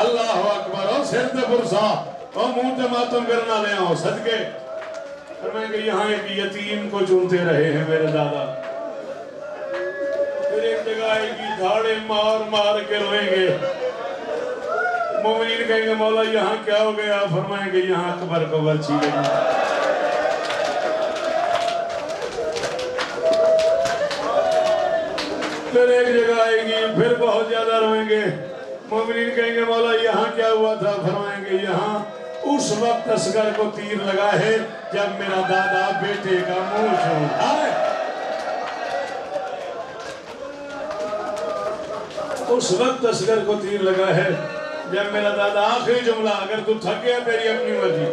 اللہ اکبر، اور سر تے برسا، اور منہ تے ماتم کرنا لے آؤ صدقے۔ فرمائیں گے یہاں ایک یتیم کو چنتے رہے ہیں میرے دادا۔ پھر ایک جگہ آئے گی دھاڑے مار مار کے روئیں گے، مومنین کہیں گے مولا یہاں کیا ہو گیا؟ فرمائیں گے یہاں اکبر کو برچی لگی۔ پھر ایک جگہ آئے گی، پھر بہت زیادہ روئیں گے، مومنین کہیں گے مولا یہاں کیا ہوا تھا؟ فرمائیں گے یہاں اس وقت اصغر کو تیر لگا ہے جب میرا دادا بیٹے کا منہ چھوڑا ہے۔ اس وقت اصغر کو تیر لگا ہے جب میرا دادا، آخری جملہ اگر تو تھک گیا تیری اپنی مرضی،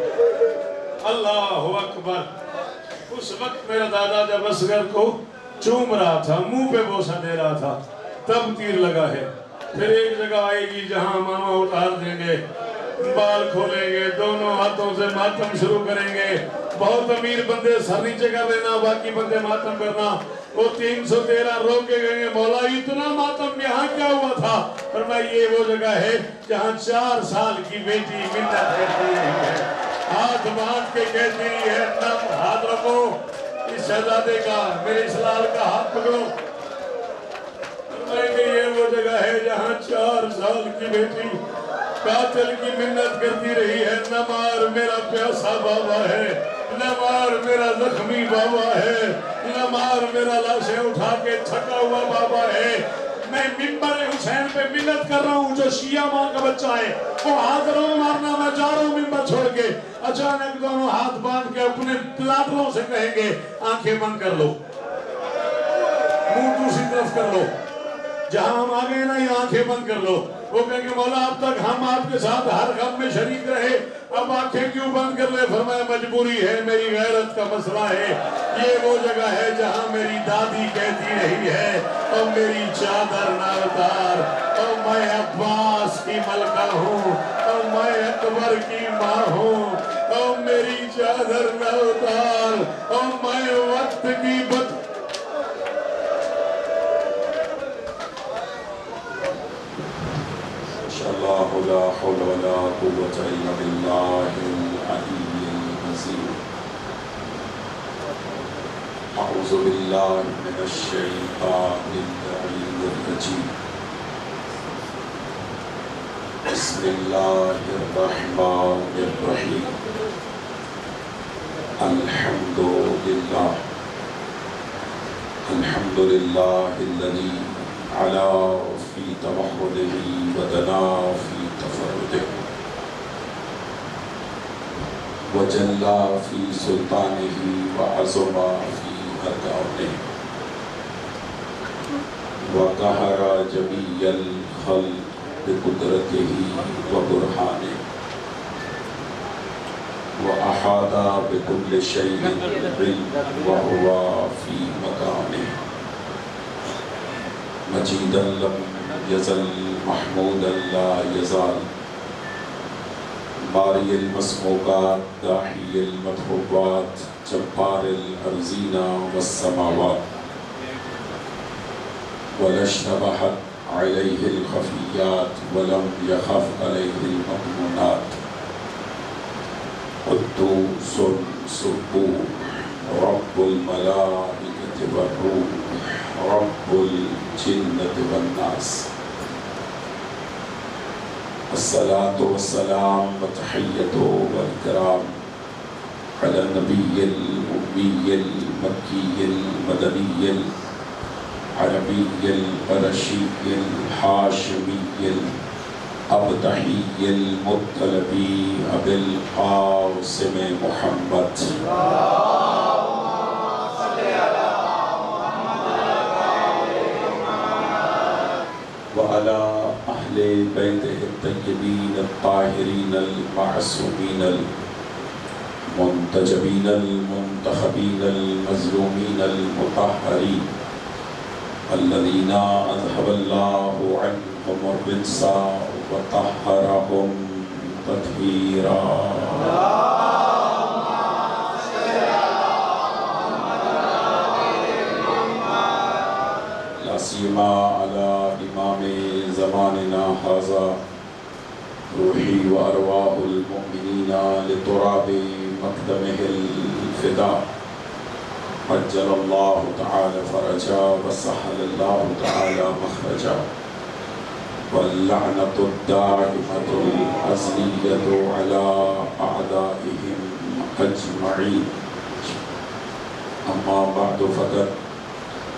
اللہ اکبر، اس وقت میرا دادا جب اصغر کو چوم رہا تھا، منہ پہ بوسہ دے رہا تھا، تب تیر لگا ہے۔ پھر ایک جگہ آئے گی جہاں ماما اٹھار دیں گے، بال کھولیں گے، دونوں ہاتھوں سے ماتم شروع کریں گے، بہت امیر بندے سر نیچے کر لینا، باقی بندے ماتم کرنا۔ وہ 313 رو کے گئے گے مولا اتنا ماتم یہاں کیا ہوا تھا؟ فرمایا یہ وہ جگہ ہے جہاں 4 سال کی بیٹی منت کرتی ہے، ہاتھ باندھ کے کہتی ہے نم ہاتھ رکھو اس شہزادے کا، میرے اس لال کا ہاتھ پکڑو۔ فرمائیں گے یہ وہ جگہ ہے جہاں 4 سال کی بیٹی قاتل کی منت کرتی رہی ہے، نہ مار میرا پیاسا بابا ہے، نہ مار میرا زخمی بابا ہے، نہ مار میرا لاشیں اٹھا کے تھکا ہوا بابا ہے۔ میں ممبر حسین پہ منت کر رہا ہوں، جو شیعہ ماں کا بچہ ہے وہ حاضروں مارنا، میں جا رہا ہوں ممبر چھوڑ کے۔ اچانک دونوں ہاتھ باندھ کے اپنے پلاٹروں سے کہیں گے آنکھیں بند کر لو، منہ دوسری طرف کر لو، جہاں ہم آگئے نا یہ آنکھیں بند کر لو۔ وہ کہیں گے مولا اب تک ہم آپ کے ساتھ ہر غم میں شریک رہے، اب آنکھیں کیوں بند کر لے؟ فرمایا مجبوری ہے، میری غیرت کا مسئلہ ہے۔ یہ وہ جگہ ہے جہاں میری دادی کہتی رہی ہے اور میری چادر نہ اتار، اور میں عباس کی ملکہ ہوں، اور میں اکبر کی ماں ہوں، اور میری چادر نہ اتار، اور میں وقت کی اللہ لا حول ولا قوة الا باللہ العلی العظیم۔ اعوذ باللہ من الشیطان اللعین الرجیم، بسم اللہ الرحمن الرحیم، الحمد للہ الذی علا فی توحدہ ودنا فی تفردہ وجلا فی سلطانہ وعظم فی ارکانہ وقہر جمیع الخلق بقدرتہ وبرہانہ وأحاط بكل شيء علم وهو في مكانه مجيدا لم يزل محمودا لا يزال باري المسموقات داحي المدحوبات جبار الأرضين والسماوات ولا اشتبهت عليه الخفيات ولم يخف عليه المأمونات قدوس سبوح رب الملائكة والروح رب الجنة والناس الصلاة والسلام والتحية والكرام على النبي الأمي المكي المدني العربي القرشي الحاشمي ابتحی المطلبی ابی القاسم محمد وعلى اہل بیتہ الطیبین الطاہرین المعصومین المنتجبین المنتخبین المظلومین المطہرین الذین اذهب اللہ عنہم الرجس وطہرہم تطہیرا لا سیما علی امام زماننا ھذا روحی وارواح المؤمنین لتراب مقدمہ الفدا عجل اللہ تعالی فرجا وسہل اللہ تعالی مخرجا واللعنۃ الدائمۃ الازلیۃ علی اعدائہم اجمعین اما بعد فقد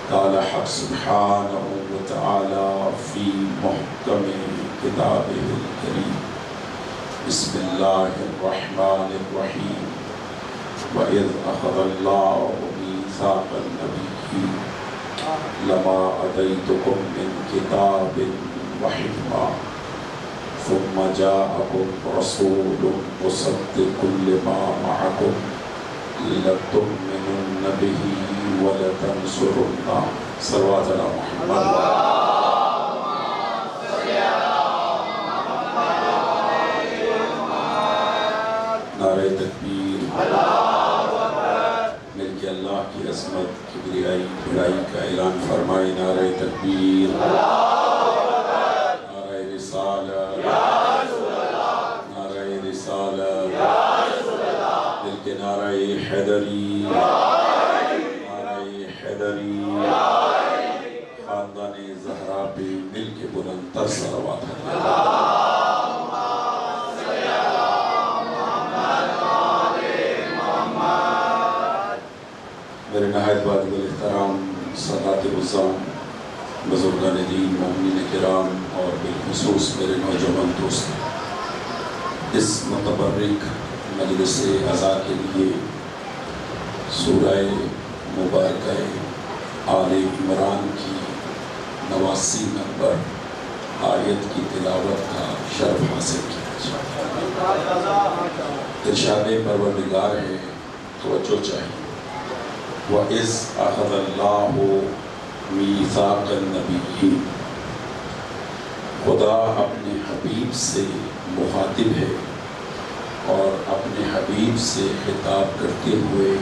قال حق سبحانہ وتعالی فی محکم کتابہ الکریم بسم اللہ الرحمن الرحیم وَإِذْ أَخَذَ اللَّهُ مِيثَاقَ النَّبِيِّينَ لَمَا آتَيْتُكُم مِّن كِتَابٍ وَحِكْمَةٍ ثُمَّ جَاءَكُمْ رَسُولٌ مُصَدِّقٌ لِّمَا مَعَكُمْ لَتُؤْمِنُنَّ بِهِ وَلَتَنصُرُنَّهُ صلوات علی محمد نعرہ تکبیر مل کے اللہ کی عظمت کبریائی بڑائی کا اعلان فرمائے نعرہ تکبیر نعرہ رسالت نعرہ رسالت مل کے نعرہ حیدری نعرہ حیدری خاندان زہرا پہ مل کے بلند تر صلوات میرے نہایت بادل احترام سادات بزرگان بزرگان دین مومنین کرام اور بالخصوص میرے نوجوان دوست اس متبرک مجلس عزا کے لیے سورہ مبارکہ آل عمران کی 89 نمبر آیت کی تلاوت کا شرف حاصل کیا ارشاد پروردگار ہے توجہ چاہیے وَإِذْ أَخَذَ اللَّهُ مِيثَاقَ النَّبِيِّينَ خدا اپنے حبیب سے مخاطب ہے اور اپنے حبیب سے خطاب کرتے ہوئے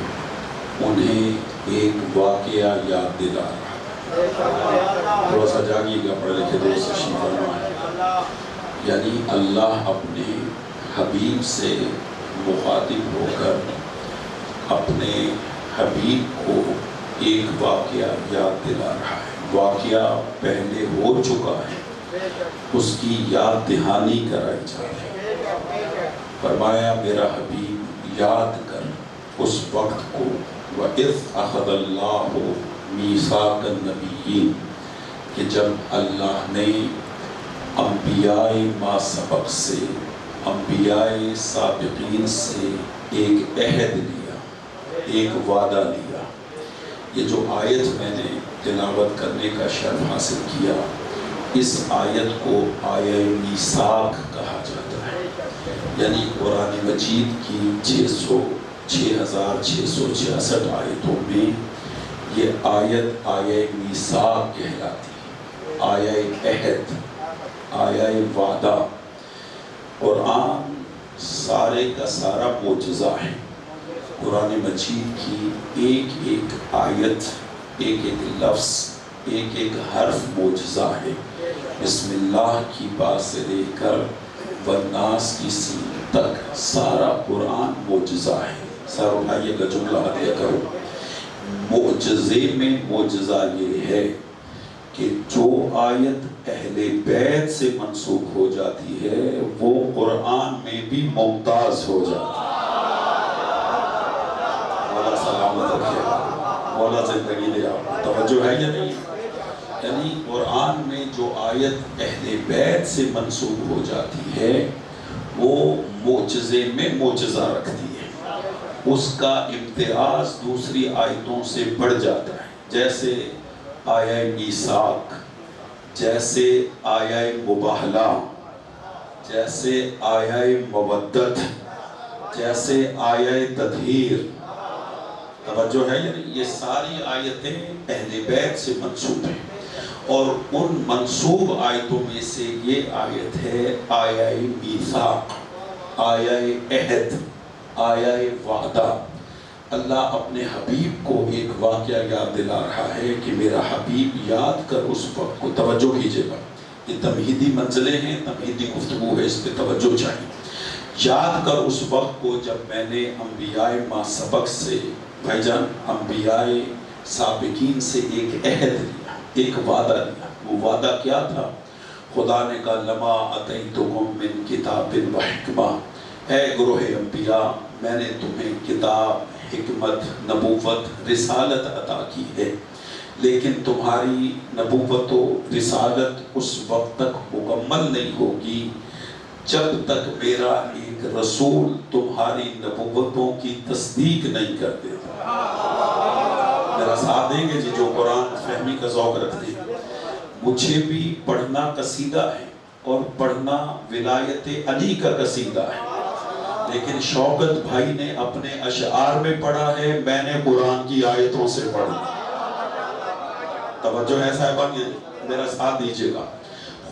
انہیں ایک واقعہ یاد دلا رہا تھوڑا سا جاگیے گا پڑھ لکھے دوست تشریف فرمائیں یعنی اللہ اپنے حبیب سے مخاطب ہو کر اپنے حبیب کو ایک واقعہ یاد دلا رہا ہے واقعہ پہلے ہو چکا ہے اس کی یاد دہانی کرائی جا رہی ہے فرمایا میرا حبیب یاد کر اس وقت کو وَإِذْ أَخَذَ اللَّهُ مِيثَاقَ النَّبِيِّينَ کہ جب اللہ نے انبیاء ما سبق سے انبیاء سابقین سے ایک عہد لیا ایک وعدہ لیا یہ جو آیت میں نے تلاوت کرنے کا شرف حاصل کیا اس آیت کو آیہ میثاق کہا جاتا ہے یعنی قرآن مجید کی 6666 آیتوں میں یہ آیت آیہ میثاق کہلاتی ہے آیہ عہد آیہ وعدہ قرآن سارے کا سارا معجزہ ہے قرآن مجید کی ایک ایک آیت ایک ایک لفظ ایک ایک حرف معجزہ ہے بسم اللہ کی بات سے لے کر والناس کی سین تک سارا قرآن معجزہ ہے سر اٹھائیے گا جملہ ہدیہ کرو معجزے میں معجزہ یہ ہے کہ جو آیت اہل بیت سے منسوخ ہو جاتی ہے وہ قرآن میں بھی ممتاز ہو جاتی ہے مولا سلامت رکھے مولا زندگی دے آپ توجہ ہے یا نہیں یعنی قرآن میں جو آیت اہل بیت سے منسوخ ہو جاتی ہے وہ معجزے میں معجزہ رکھتی ہے اس کا امتیاز دوسری آیتوں سے بڑھ جاتا ہے جیسے آیہ میثاق جیسے آیا مباہلہ، جیسے آیا مودت، جیسے آیا تطہیر، توجہ ہے یعنی یہ ساری آیتیں اہل بیت سے منسوب ہیں، اور ان منسوب آیتوں میں سے یہ آیت ہے آیا میثاق، آیا عہد، آیا وعدہ۔ اللہ اپنے حبیب کو ایک واقعہ یاد دلا رہا ہے کہ میرا حبیب یاد کر اس وقت کو، توجہ کیجئے گا، یہ تمہیدی منزلیں ہیں، تمہیدی گفتگو ہے، اس پہ توجہ چاہیے۔ یاد کر اس وقت کو جب میں نے انبیاء ما سبق سے، بھائی جان انبیاء سابقین سے ایک عہد لیا، ایک وعدہ لیا۔ وہ وعدہ کیا تھا؟ خدا نے کہا لما اتیتکم من کتاب و حکمہ، اے گروہ انبیاء میں نے تمہیں کتاب، حکمت، نبوت، رسالت عطا کی ہے، لیکن تمہاری نبوت و رسالت اس وقت تک مکمل نہیں ہوگی جب تک میرا ایک رسول تمہاری نبوتوں کی تصدیق نہیں کر دیتا۔ میرا ساتھ دیں گے جی جو قرآن فہمی کا ذوق رکھتے ہیں؟ مجھے بھی پڑھنا قصیدہ ہے اور پڑھنا ولایت علی کا قصیدہ ہے، لیکن شوکت بھائی نے اپنے اشعار میں پڑھا ہے، میں نے قرآن کی آیتوں سے پڑھا۔ توجہ ہے صاحبان، میرا ساتھ دیجئے گا۔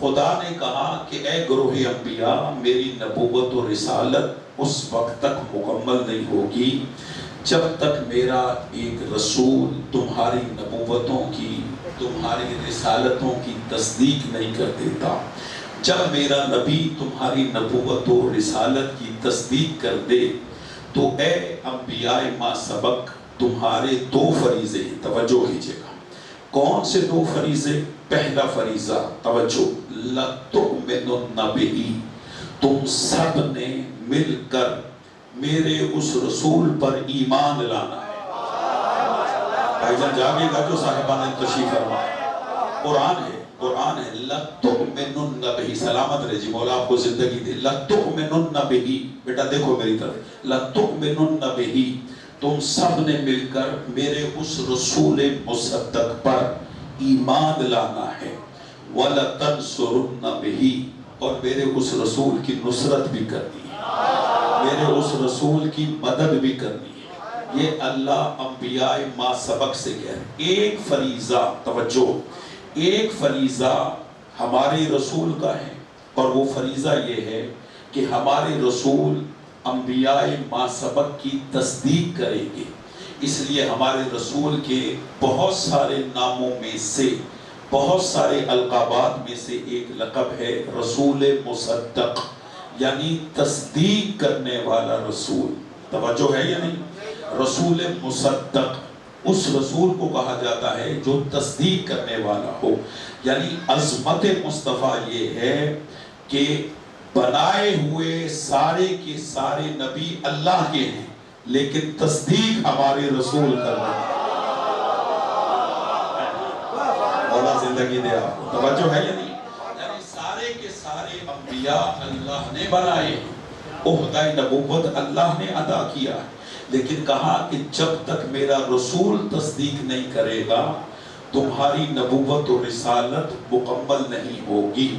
خدا نے کہا کہ اے گروہ انبیاء میری نبوت و رسالت اس وقت تک مکمل نہیں ہوگی جب تک میرا ایک رسول تمہاری نبوتوں کی، تمہاری رسالتوں کی تصدیق نہیں کر دیتا۔ جب میرا نبی تمہاری نبوت و رسالت کی تصدیق کر دے تو اے انبیاء ما سبق تمہارے دو فریضے ہیں، توجہ کیجئے گا۔ کون سے دو فریضے؟ پہلا فریضہ توجہ، لَتُؤْمِنُنَّ بِهِ، تم سب نے مل کر میرے اس رسول پر ایمان لانا ہے۔ بھائی جان جاگے گا جو صاحبان تشریف فرما، قرآن ہے، قرآن ہے، لَتُؤْمِنُنَّ بِهِ، سلامت رہے جی، مولا آپ کو زندگی دے، لَتُؤْمِنُنَّ بِهِ، بیٹا دیکھو میری طرف، لَتُؤْمِنُنَّ بِهِ، تم سب نے مل کر میرے اس رسول مصدق پر ایمان لانا ہے، وَلَتَنْصُرُنَّ بِهِ، اور میرے اس رسول کی نصرت بھی کرنی ہے، میرے اس رسول کی مدد بھی کرنی ہے۔ یہ اللہ انبیاء ما سبق سے کہہ رہے ہیں۔ ایک فریضہ، توجہ، ایک فریضہ ہمارے رسول کا ہے، اور وہ فریضہ یہ ہے کہ ہمارے رسول انبیاء ما سبق کی تصدیق کریں گے۔ اس لیے ہمارے رسول کے بہت سارے ناموں میں سے، بہت سارے القابات میں سے ایک لقب ہے رسول مصدق، یعنی تصدیق کرنے والا رسول۔ توجہ ہے یا نہیں؟ رسول مصدق اس رسول کو کہا جاتا ہے جو تصدیق کرنے والا ہو، یعنی عظمت مصطفیٰ یہ ہے کہ بنائے ہوئے سارے کے سارے نبی اللہ کے ہیں، لیکن تصدیق ہمارے رسول کر رہے ہیں۔ مولا زندگی دے آپ کو، توجہ ہے یا نہیں؟ یعنی سارے کے سارے انبیاء اللہ نے بنائے، عہدہ نبوت اللہ نے ادا کیا ہے، لیکن کہا کہ جب تک میرا رسول تصدیق نہیں کرے گا تمہاری نبوت و رسالت مکمل نہیں ہوگی۔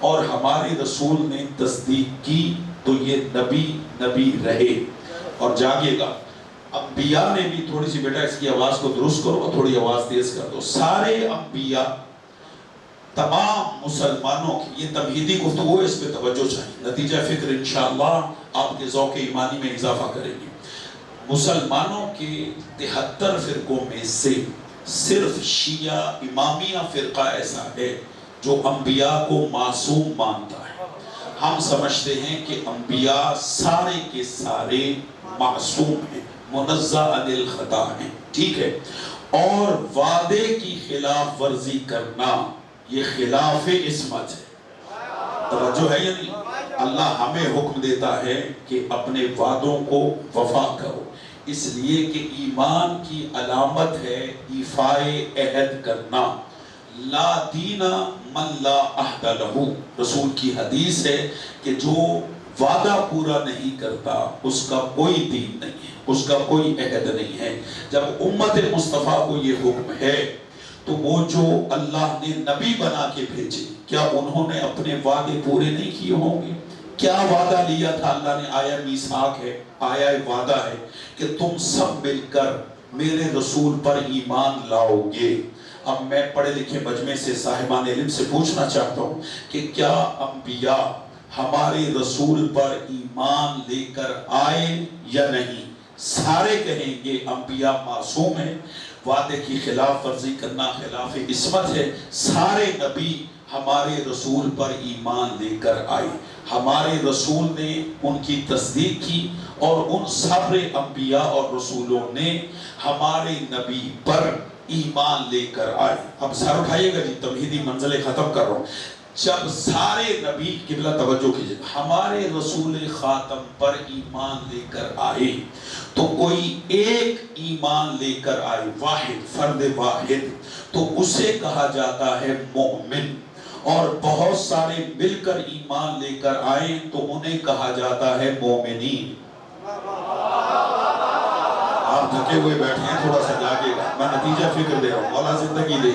اور ہمارے رسول نے تصدیق کی تو یہ نبی رہے۔ اور جاگے گا، انبیاء نے بھی، تھوڑی سی بیٹا اس کی آواز کو درست کرو اور تھوڑی آواز تیز کر دو، سارے انبیاء تمام مسلمانوں کی، یہ تمہیدی گفتگو ہے، اس پہ توجہ چاہیے، نتیجہ فکر انشاءاللہ آپ کے ذوق ایمانی میں اضافہ کریں گے۔ مسلمانوں کے 73 فرقوں میں سے صرف شیعہ امامیہ فرقہ ایسا ہے جو انبیاء کو معصوم مانتا ہے۔ ہم سمجھتے ہیں کہ انبیاء سارے کے سارے معصوم ہیں، منزہ عن الخطا ہیں، ٹھیک ہے، اور وعدے کی خلاف ورزی کرنا یہ خلاف عصمت ہے۔ توجہ ہے یا نہیں؟ اللہ ہمیں حکم دیتا ہے کہ اپنے وعدوں کو وفا کرو، اس لیے کہ ایمان کی علامت ہے ایفاء عہد کرنا۔ لا دین من لا عہد لہ، رسول کی حدیث ہے کہ جو وعدہ پورا نہیں کرتا اس کا کوئی دین نہیں ہے، اس کا کوئی عہد نہیں ہے۔ جب امت مصطفیٰ کو یہ حکم ہے تو تو وہ جو اللہ نے نبی بنا کے بھیجے کیا انہوں نے اپنے وعدے پورے نہیں کیے ہوں گے؟ کیا وعدہ لیا تھا اللہ نے؟ آیا میثاق ہے، آیا وعدہ ہے کہ تم سب مل کر میرے رسول پر ایمان لاؤ گے۔ اب میں پڑھے لکھے مجمع سے صاحبان علم سے پوچھنا چاہتا ہوں کہ کیا انبیاء ہمارے رسول پر ایمان لے کر آئے یا نہیں؟ سارے کہیں گے انبیاء معصوم ہیں، وعدے کی خلاف ورزی کرنا خلاف عصمت ہے۔ سارے نبی ہمارے رسول پر ایمان لے کر آئے، ہمارے رسول نے ان کی تصدیق کی، اور ان سارے انبیاء اور رسولوں نے ہمارے نبی پر ایمان لے کر آئے۔ اب سر اٹھائیے گا جی، تمہیدی منزلیں ختم کر رہا ہوں۔ جب سارے نبی، قبلہ توجہ کیجئے، ہمارے رسول خاتم پر ایمان لے کر آئے تو کوئی ایک ایمان لے کر آئے، واحد، فرد واحد، تو اسے کہا جاتا ہے مومن، اور بہت سارے مل کر ایمان لے کر آئیں تو انہیں کہا جاتا ہے مومنین۔ آپ تھکے ہوئے بیٹھے ہیں، تھوڑا سا جاگے گا، میں نتیجہ فکر دے رہا ہوں، مولا زندگی دے۔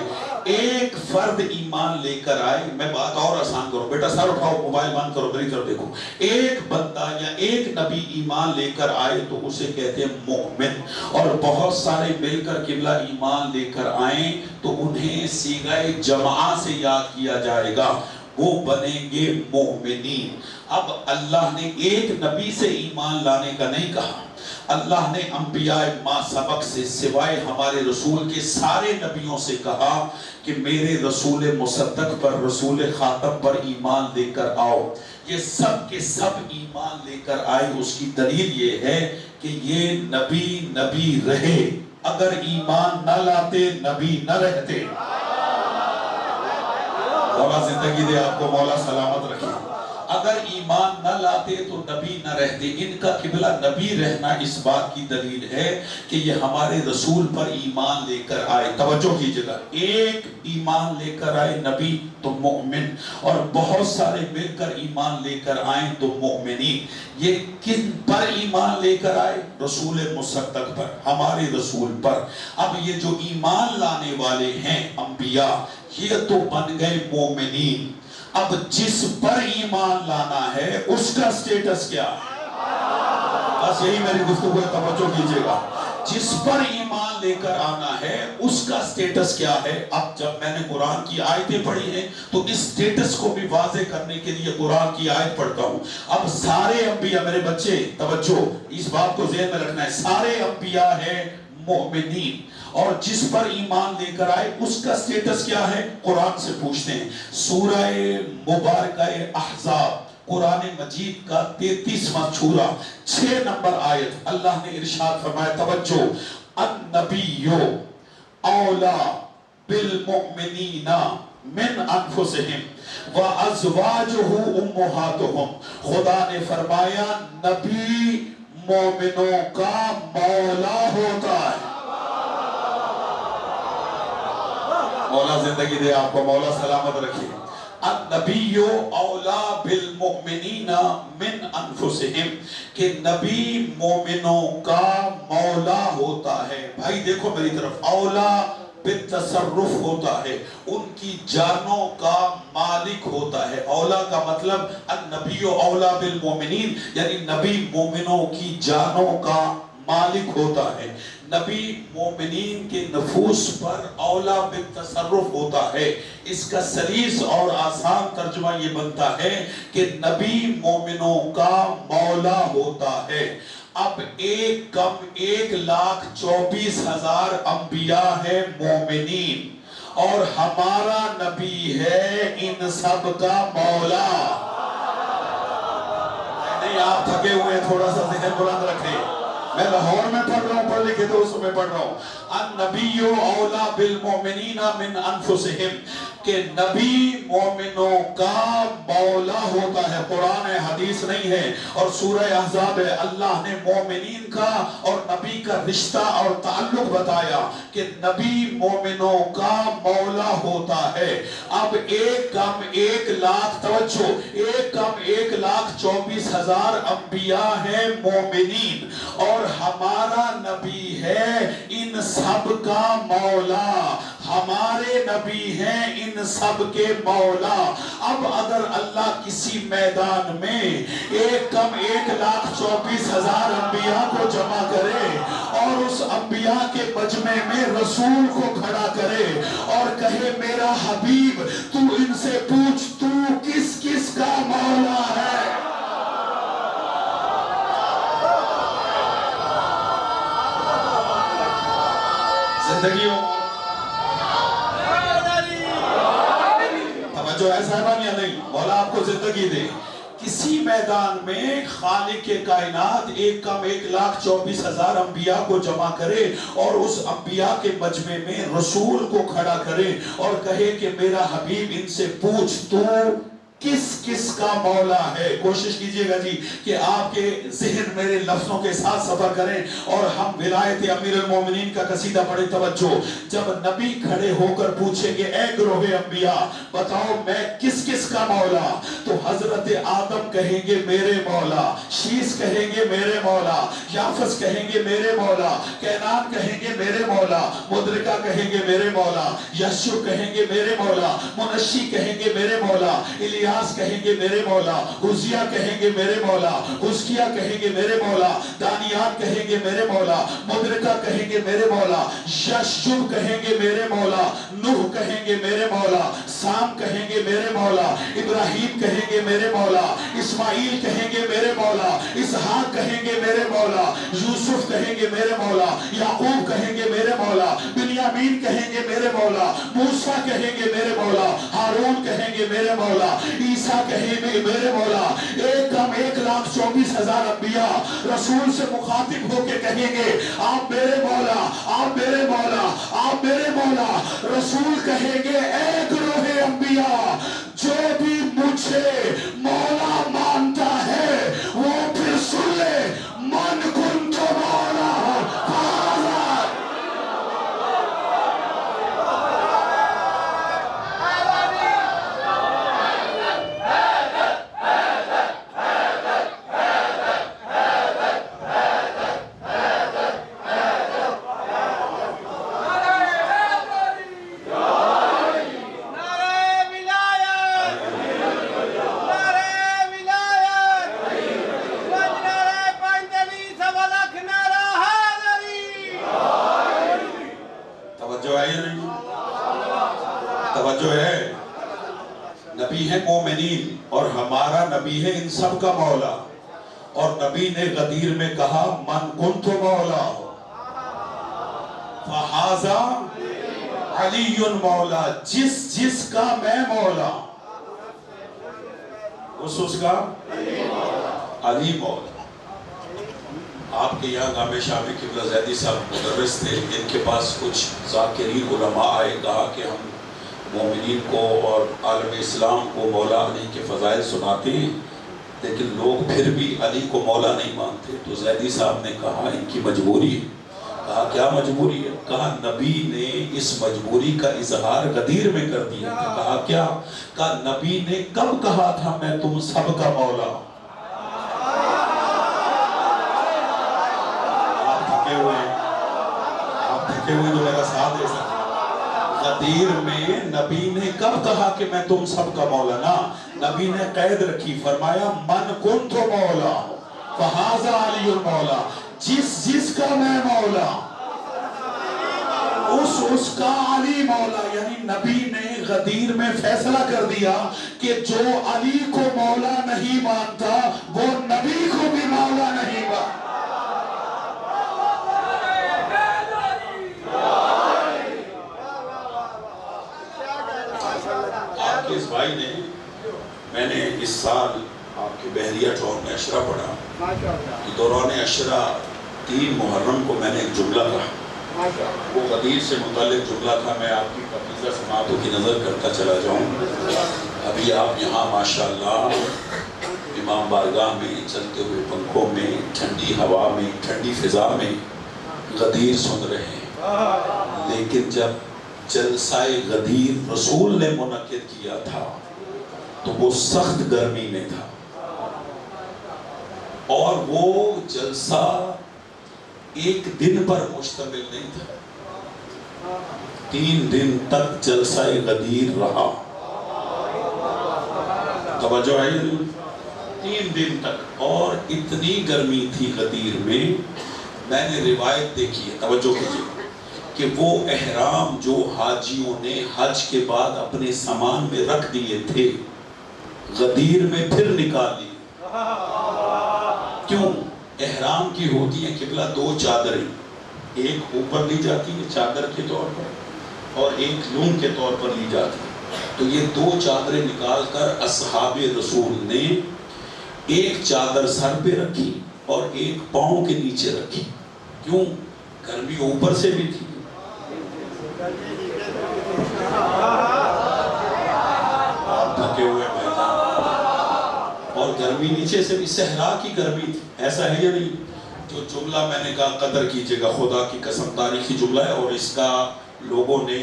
ایک فرد ایمان لے کر آئے، میں بات اور آسان کروں، بیٹا سر اٹھاؤ، موبائل بند کرو، میری طرف دیکھو، ایک بندہ یا ایک نبی ایمان لے کر آئے تو اسے کہتے ہیں مومن، اور بہت سارے مل کر قبلہ ایمان لے کر آئیں تو انہیں صیغہ جمع سے یاد کیا جائے گا، وہ بنیں گے مومنین۔ اب اللہ نے ایک نبی سے ایمان لانے کا نہیں کہا، اللہ نے انبیاء ما سبق سے سوائے ہمارے رسول کے سارے نبیوں سے کہا کہ میرے رسول مصدق پر، رسول خاتم پر ایمان لے کر آؤ۔ یہ سب کے سب ایمان لے کر آئے، اس کی دلیل یہ ہے کہ یہ نبی رہے، اگر ایمان نہ لاتے نبی نہ رہتے۔ مولا زندگی دے آپ کو، مولا سلامت رکھے۔ اگر ایمان نہ لاتے تو نبی نہ رہتے۔ ان کا قبلہ نبی رہنا اس بات کی دلیل ہے کہ یہ ہمارے رسول پر ایمان لے کر آئے۔ توجہ کیجئے گا، ایک ایمان لے کر آئے نبی تو مومن، اور بہت سارے مل کر ایمان لے کر آئیں تو مومنین۔ یہ کن پر ایمان لے کر آئے؟ رسول مصدق پر، ہمارے رسول پر۔ اب یہ جو ایمان لانے والے ہیں انبیاء، یہ تو بن گئے مومنین۔ اب جس پر ایمان لانا ہے اس کا سٹیٹس کیا ہے؟ بس یہی میری گفتگو ہے، توجہ کیجئے گا۔ جس پر ایمان لے کر آنا ہے اس کا سٹیٹس کیا ہے؟ اب جب میں نے قرآن کی آیتیں پڑھی ہیں تو اس سٹیٹس کو بھی واضح کرنے کے لیے قرآن کی آیت پڑھتا ہوں۔ اب سارے انبیاء، میرے بچے توجہ، اس بات کو ذہن میں رکھنا ہے، سارے انبیاء ہیں مومنین، اور جس پر ایمان لے کر آئے اس کا سٹیٹس کیا ہے؟ قرآن سے پوچھتے ہیں۔ سورہ مبارکہ احزاب، قرآن مجید کا 33واں سورہ 6 نمبر آیت، اللہ نے ارشاد فرمایا، توجہ، النبی اولا بالمؤمنین من انفسہم وازواجہ امہاتہم۔ خدا نے فرمایا نبی مومنوں کا مولا ہوتا ہے۔ مولا زندگی دے آپ کو، مولا سلامت رکھے۔ النبی اولا بالمؤمنین من انفسہم، کہ نبی مومنوں کا مولا ہوتا ہے۔ بھائی دیکھو میری طرف، اولا بالتصرف ہوتا ہے، ان کی جانوں کا مالک ہوتا ہے۔ اولا کا مطلب النبی اولا بالمؤمنین، یعنی نبی مومنوں کی جانوں کا مالک ہوتا ہے۔ نبی مومنین کے نفوس پر اولا بالتصرف ہوتا ہے۔ اس کا سلیس اور آسان ترجمہ یہ بنتا ہے کہ نبی مومنوں کا مولا ہوتا ہے۔ اب 1,24,000 انبیاء ہیں مومنین، اور ہمارا نبی ہے ان سب کا مولا۔ نہیں آپ تھکے ہوئے، تھوڑا سا ذہن بلند رکھیں، میں لاہور میں پڑھ رہا ہوں، پڑھ لکھے تو اس میں پڑھ رہا ہوں۔ النبی اولا بالمؤمنین من انفسہم، کہ نبی مومنوں کا مولا ہوتا ہے۔ قرآن ہے، حدیث نہیں ہے، اور سورہ احزاب ہے۔ اللہ نے مومنین کا اور نبی کا رشتہ اور تعلق بتایا کہ نبی مومنوں کا مولا ہوتا ہے۔ اب 1,00,000 توجہ، 1,24,000 انبیاء ہیں مومنین، اور ہمارا نبی ہے ان سب کا مولا۔ ہمارے نبی ہیں ان سب کے مولا۔ اب اگر اللہ کسی میدان میں ایک کم 1,24,000 انبیاء کو جمع کرے اور اس انبیاء کے مجمع میں رسول کو کھڑا کرے اور کہے میرا حبیب تو ان سے پوچھ تو کس کس کا مولا ہے، زندگی ہو توجہ ہے صاحبان یا نہیں؟ مولا آپ کو زندگی دے۔ کسی میدان میں خالق کائنات ایک کم 1,24,000 انبیاء کو جمع کرے اور اس انبیاء کے مجمع میں رسول کو کھڑا کرے اور کہے کہ میرا حبیب ان سے پوچھ تو کس کس کا مولا ہے۔ کوشش کیجئے گا جی کہ آپ کے ذہن میرے لفظوں کے ساتھ سفر کریں اور ہم ولایت امیر المومنین کا قصیدہ پڑھیں۔ توجہ، جب نبی کھڑے ہو کر پوچھیں گے اے گروہ انبیاء بتاؤ میں کس کس کا مولا، تو حضرت آدم کہیں گے میرے مولا، شیس کہیں گے میرے مولا، یافس کہیں گے میرے مولا، کینان کہیں گے میرے مولا، مدرکہ کہیں گے میرے مولا، یشو کہیں گے میرے مولا، منشی کہیں گے میرے مولا، الیاس کہیں گے میرے مولا، حزیہ کہیں گے میرے مولا، حزکیہ کہیں گے میرے مولا، دانیال کہیں گے میرے مولا، مدرکہ کہیں گے میرے مولا، یشجب کہیں گے میرے مولا، نوح کہیں گے میرے مولا، سام کہیں گے میرے مولا، ابراہیم کہیں گے میرے مولا، اسماعیل کہیں گے میرے مولا، اسحاق کہیں گے میرے مولا، یوسف کہیں گے میرے مولا، یعقوب کہیں گے میرے مولا، بنیامین کہیں گے میرے مولا، موسیٰ کہیں گے میرے مولا، ہارون کہیں گے میرے مولا، عیسیٰ کہیں گے میرے مولا۔ ایک کم 1,24,000 انبیاء رسول سے مخاطب ہو کے کہیں گے آپ میرے مولا، آپ میرے مولا، آپ میرے مولا۔ رسول کہیں گے اے گروہ انبیاء جو بھی مجھے مولا مانتا ہے وہ پھر سن لے من کنت مولا مومنین اور ہمارا نبی ہے ان سب کا مولا، اور نبی نے غدیر میں کہا من کنت مولا فہذا علی مولا، جس جس کا میں مولا اس کا علی مولا۔ آپ کے یہاں گامِ شامی قبلہ زیدی صاحب مدرس تھے، ان کے پاس کچھ ذاکرین علماء آئے، کہا کہ ہم مومنین کو اور عالم اسلام کو مولا علی کے فضائل سناتے ہیں لیکن لوگ پھر بھی علی کو مولا نہیں مانتے۔ تو زیدی صاحب نے کہا ان کی مجبوری ہے۔ کہا کیا مجبوری ہے؟ کہا نبی نے اس مجبوری کا اظہار غدیر میں کر دیا تھا۔ کہا کیا؟ کہا نبی نے کب کہا تھا میں تم سب کا مولا؟ آپ تھکے ہوئے جو میرا ساتھ دے سکتے۔ غدیر میں نبی نے کب کہا کہ میں تم سب کا مولا؟ نا، نبی نے قید رکھی، فرمایا من کنت مولا فہذا علی مولا، جس جس کا میں مولا اس کا علی مولا۔ یعنی نبی نے غدیر میں فیصلہ کر دیا کہ جو علی کو مولا نہیں مانتا وہ نبی کو بھی مولا نہیں مانتا۔ آپ کے اس بھائی نے، میں نے اس سال آپ کے بحریہ ٹاؤن میں عشرہ پڑھا، دوران عشرہ 3 محرم کو میں نے ایک جملہ کہا، وہ غدیر سے متعلق جملہ تھا۔ میں آپ کی پاکیزہ سماعتوں کی نظر کرتا چلا جاؤں۔ ابھی آپ یہاں ماشاءاللہ امام بارگاہ میں چلتے ہوئے پنکھوں میں، ٹھنڈی ہوا میں، ٹھنڈی فضا میں غدیر سن رہے ہیں، لیکن جب جلسہ غدیر رسول نے منعقد کیا تھا تو وہ سخت گرمی میں تھا، اور وہ جلسہ ایک دن پر مشتمل نہیں تھا، 3 دن تک جلسہ غدیر رہا. توجہ ہے 3 دن تک. اور اتنی گرمی تھی غدیر میں نے روایت دیکھی ہے, توجہ کیجئے, کہ وہ احرام جو حاجیوں نے حج کے بعد اپنے سامان میں رکھ دیے تھے غدیر میں پھر نکال لیے. کیوں؟ احرام کی ہوتی ہیں قبلہ 2 چادریں, ایک اوپر لی جاتی ہے چادر کے طور پر اور ایک لون کے طور پر لی جاتی ہے. تو یہ 2 چادریں نکال کر اصحاب رسول نے ایک چادر سر پہ رکھی اور ایک پاؤں کے نیچے رکھی. کیوں؟ گرمی اوپر سے بھی تھی, تھکے ہوئے اور گرمی نیچے سے بھی, صحرا کی گرمی تھی. ایسا ہے یا نہیں؟ جو جملہ میں نے کہا قدر کیجئے گا, خدا کی قسم تاریخی جملہ ہے اور اس کا لوگوں نے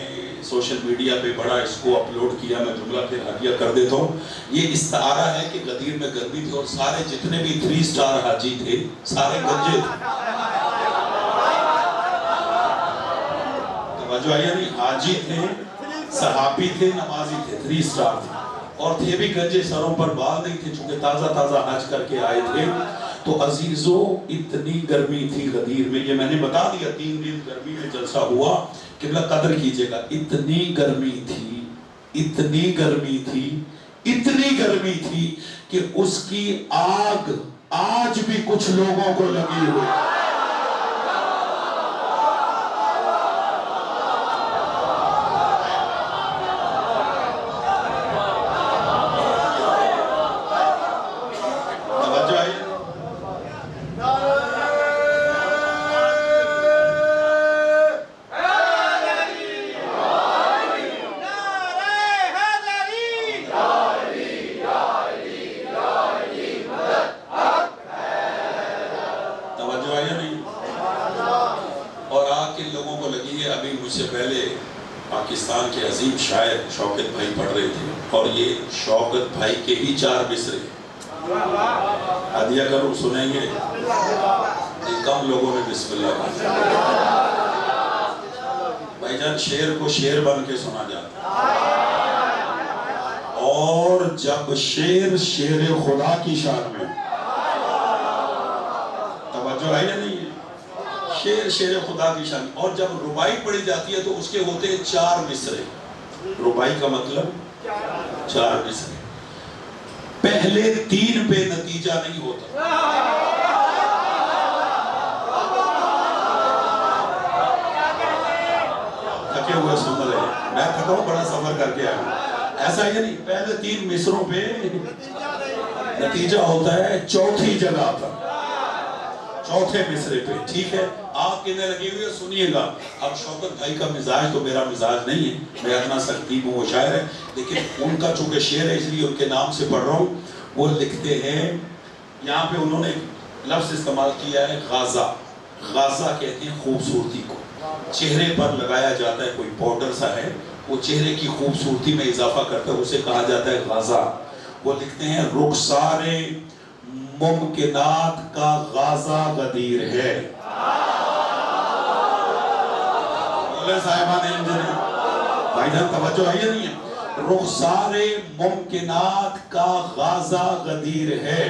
سوشل میڈیا پہ بڑا اس کو اپلوڈ کیا. میں جملہ پھر ہدیہ کر دیتا ہوں. یہ استعارہ ہے کہ غدیر میں گرمی تھی اور سارے جتنے بھی 3 سٹار حاجی تھے سارے گنجے تھے. توجہ ہے یا نہیں؟ حاجی تھے, صحابی تھے, نمازی تھے, 3 سٹار تھے اور تھے بھی گنجے, سروں پر بال نہیں تھے چونکہ تازہ حج کر کے آئے تھے. تو عزیزو اتنی گرمی تھی غدیر میں, یہ میں نے بتا دیا 3 دن گرمی میں جلسہ ہوا. قبلہ قدر کیجئے گا, اتنی گرمی تھی کہ اس کی آگ آج بھی کچھ لوگوں کو لگی ہوئی. پاکستان کے عظیم شاعر شوکت بھائی پڑھ رہے تھے اور یہ شوکت بھائی کے ہی 4 مصرے ہدیہ کروں, سنیں گے؟ کم لوگوں نے بسم اللہ کہا. بھائی جان شعر کو شعر بن کے سنا جاتا اور جب شعر شعر خدا کی شان میں, توجہ ہے یا نہیں ہے؟ شعر شعر خدا کی شان, اور جب ربائی پڑھی جاتی ہے تو اس کے ہوتے ہیں 4 مصرے. ربائی کا مطلب 4 مصرے. پہلے 3 پہ نتیجہ نہیں ہوتا. تھکے ہوئے سن رہے ہیں, میں تھکا ہوں, بڑا سفر کر کے آیا. ایسا ہی نہیں, پہلے 3 مصروں پہ نتیجہ ہوتا ہے 4تھی جگہ پر, 4تھے مصرے پہ. ٹھیک ہے, آپ کہنے لگی ہوئی ہے, سنیے گا. اب شوکت بھائی کا مزاج تو میرا مزاج نہیں ہے, میں اتنا سختیب ہوں, وہ شاعر ہے, لیکن ان کا چونکہ شعر ہے اس لیے ان کے نام سے پڑھ رہا ہوں. وہ لکھتے ہیں, یہاں پہ انہوں نے لفظ استعمال کیا ہے غازہ. غازہ کہتے ہیں خوبصورتی کو, چہرے پر لگایا جاتا ہے, کوئی پاؤڈر سا ہے, وہ چہرے کی خوبصورتی میں اضافہ کرتا ہے, اسے کہا جاتا ہے غازہ. وہ لکھتے ہیں رخسار ممکنات کا غازہ غدیر ہے. بولے صاحبان انجنیر, بھائی جان توجہ ہے یا نہیں ہے؟ رخسار ممکنات کا غازہ غدیر ہے,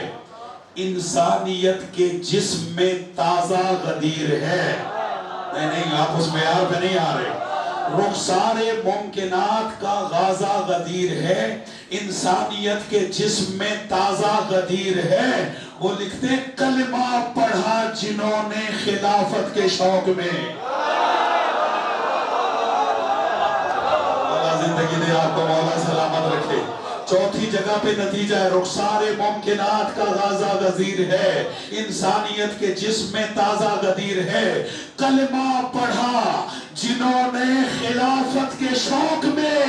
انسانیت کے جسم میں تازہ غدیر ہے. نہیں, آپ اس معیار پہ نہیں آ رہے. رخسار ممکنات کا غازہ غدیر ہے, انسانیت کے جسم میں تازہ غدیر ہے. وہ لکھتے کلمہ پڑھا جنہوں نے خلافت کے شوق میں. مولا زندگی دے آپ کو, مولا سلامت رکھے. 4تھی جگہ پہ نتیجہ ہے رخسار ممکنات کا غازہ غدیر ہے, انسانیت کے جسم میں تازہ غدیر ہے. کلمہ پڑھا جنہوں نے خلافت کے شوق میں,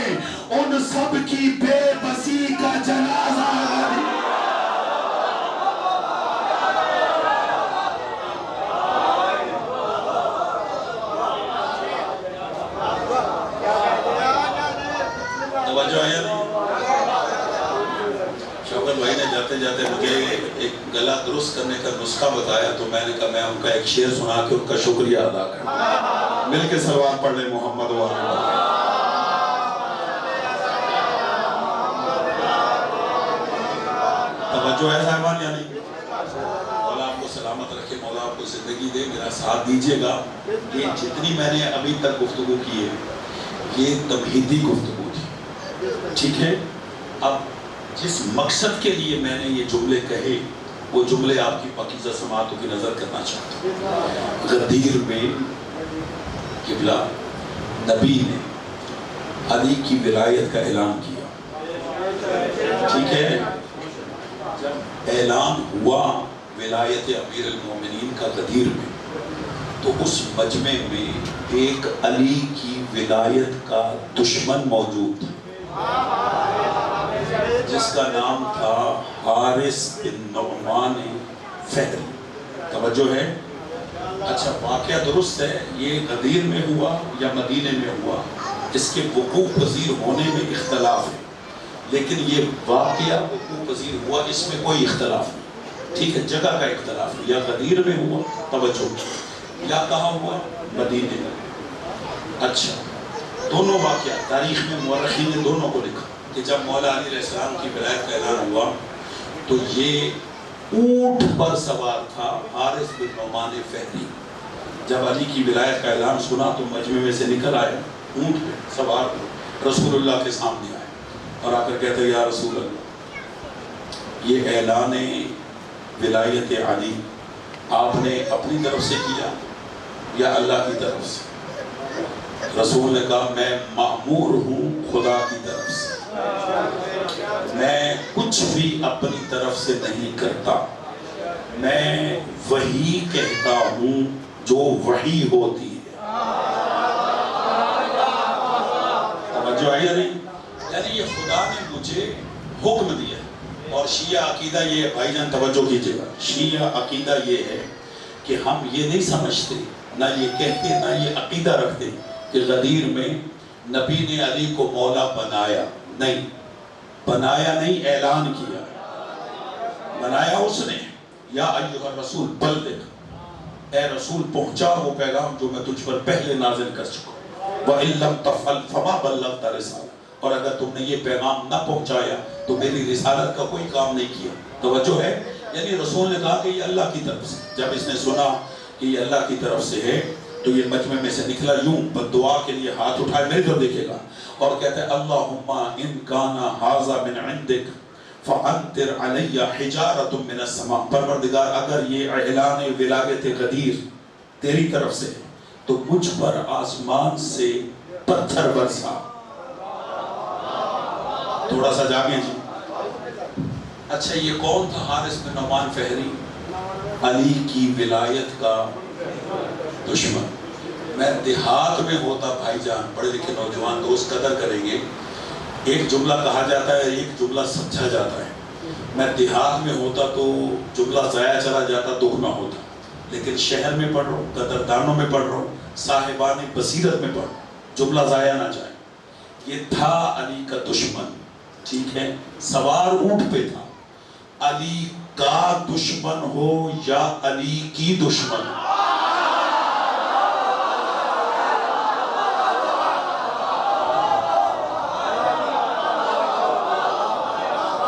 ان سب کی بے بسی کا جنازہ غدیر. توجہ ہے. شوکت بھائی نے جاتے جاتے مجھے ایک گلا درست کرنے کا نسخہ بتایا تو میں نے کہا میں ان کا ایک شعر سنا کے ان کا شکریہ ادا کروں. مل کے صلوات پڑھ لیں محمد و آل محمد. توجہ ہے صاحبان یا نہیں؟ مولا آپ کو سلامت رکھے, مولا آپ کو زندگی دے, میرا ساتھ دیجئے گا. یہ جتنی میں نے ابھی تک گفتگو کی ہے یہ تمہیدی گفتگو تھی, ٹھیک ہے. اب جس مقصد کے لیے میں نے یہ جملے کہے وہ جملے آپ کی پاکیزہ سماعتوں کی نظر کرنا چاہتا ہوں. غدیر میں قبلہ نبی نے علی کی ولایت کا اعلان کیا, ٹھیک ہے. جب اعلان ہوا ولایت امیر المومنین کا غدیر میں تو اس مجمع میں ایک علی کی ولایت کا دشمن موجود تھا جس کا نام تھا حارث بن نعمان فہری. توجہ ہے؟ اچھا واقعہ درست ہے, یہ غدیر میں ہوا یا مدینے میں ہوا اس کے وقوع پذیر ہونے میں اختلاف ہے, لیکن یہ واقعہ وقوع پذیر ہوا اس میں کوئی اختلاف نہیں, ٹھیک ہے. جگہ کا اختلاف ہے, یا غدیر میں ہوا توجہ یا کہاں ہوا مدینے میں. اچھا دونوں واقعہ تاریخ میں مورخین نے دونوں کو لکھا کہ جب مولا علی علیہ السلام کی ولایت کا اعلان ہوا تو یہ اونٹ پر سوار تھا حارث بن نعمان فہری. جب علی کی ولایت کا اعلان سنا تو مجمع میں سے نکل آئے اونٹ پہ سوار رسول اللہ کے سامنے آئے اور آ کر کہتے یا رسول اللہ یہ اعلان ولایت علی آپ نے اپنی طرف سے کیا یا اللہ کی طرف سے؟ رسول نے کہا میں مأمور ہوں خدا کی طرف سے, میں کچھ بھی اپنی طرف سے نہیں کرتا, میں وہی کہتا ہوں جو وحی ہوتی ہے. توجہ ہے یا نہیں؟ یعنی یہ خدا نے مجھے حکم دیا. اور شیعہ عقیدہ یہ ہے, بھائی جان توجہ کیجئے گا, شیعہ عقیدہ یہ ہے کہ ہم یہ نہیں سمجھتے, نہ یہ کہتے, نہ یہ عقیدہ رکھتے کہ غدیر میں نبی نے علی کو مولا بنایا. نہیں, بنایا نہیں, اعلان کیا. بنایا اس نے, یا ایھا الرسول بلغ, اے رسول پہنچا وہ پیغام جو میں تجھ پر پہلے نازل کر چکا ہوں. وَإِن لَمْ تَفْعَلْ فَمَا بَلَّغْتَ رِسَالَتَ, اور اگر تم نے یہ پیغام نہ پہنچایا تو میری رسالت کا کوئی کام نہیں کیا. توجہ ہے؟ یعنی رسول نے کہا کہ یہ اللہ کی طرف سے. جب اس نے سنا کہ یہ اللہ کی طرف سے ہے تو یہ مجمع میں سے نکلا یوں بددعا کے لیے ہاتھ اٹھائے, میری طرف دیکھے گا, اور کہتے ہیں اللہم ان کان ھذا من عندک فانطر علی حجارۃ من السماء. پروردگار اگر یہ اعلان ولایت غدیر تیری طرف سے تو مجھ پر آسمان سے پتھر برسا. تھوڑا سا جاگیں جی. اچھا یہ کون تھا حارث بن نعمان فہری؟ علی کی ولایت کا دشمن. میں دیہات میں ہوتا بھائی جان, پڑھے لکھے نوجوان دوست قدر کریں گے, ایک جملہ کہا جاتا ہے ایک جملہ سمجھا جاتا ہے. میں دیہات میں ہوتا تو جملہ ضائع چلا جاتا, دکھ نہ ہوتا, لیکن شہر میں پڑھ رہا ہوں, قدردانوں میں پڑھ رہا ہوں, صاحبان بصیرت میں پڑھ رہا ہوں, جملہ ضائع نہ جائے. یہ تھا علی کا دشمن, ٹھیک ہے, سوار اونٹ پہ تھا. علی کا دشمن ہو یا علی کی دشمن,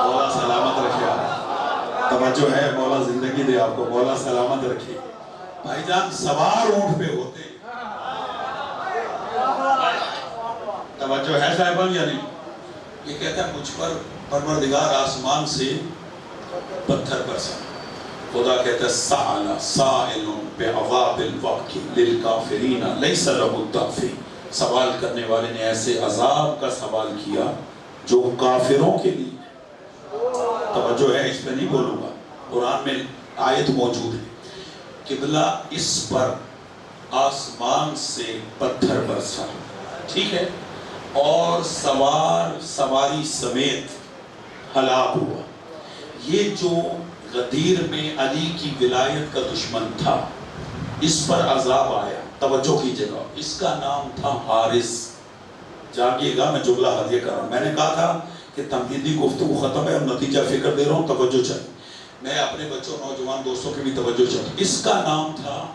مولا سلامت رکھے. آپ توجہ ہے, مولا زندگی دے آپ کو, مولا سلامت رکھے. بھائی جان سوار اونٹ پہ ہوتے, توجہ ہے صاحبان یا نہیں؟ یہ کہتا ہے مجھ پر پروردگار آسمان سے پتھر برسا. خدا کہتا ہے سأل سائل بعذاب الوقت للکافرین لیس له الدافع. سوال کرنے والے نے ایسے عذاب کا سوال کیا جو کافروں کے لیے. توجہ ہے, اس پہ نہیں بولوں گا, قرآن میں آیت موجود ہے. قبلہ اس پر آسمان سے پتھر برسا, ٹھیک ہے, اور سواری سمیت ہلاک ہوا. یہ جو غدیر میں علی کی ولایت کا دشمن تھا اس پر عذاب آیا. توجہ کیجئے گا, اس کا نام تھا حارث. جاگیے گا, میں جملہ ہدیہ کر رہا ہوں. میں نے کہا تھا کہ تمہیدی گفتگو ختم ہے اور نتیجہ فکر دے رہا ہوں, توجہ چاہیے. میں اپنے بچوں نوجوان دوستوں کی بھی توجہ چاہتا ہوں. اس کا نام تھا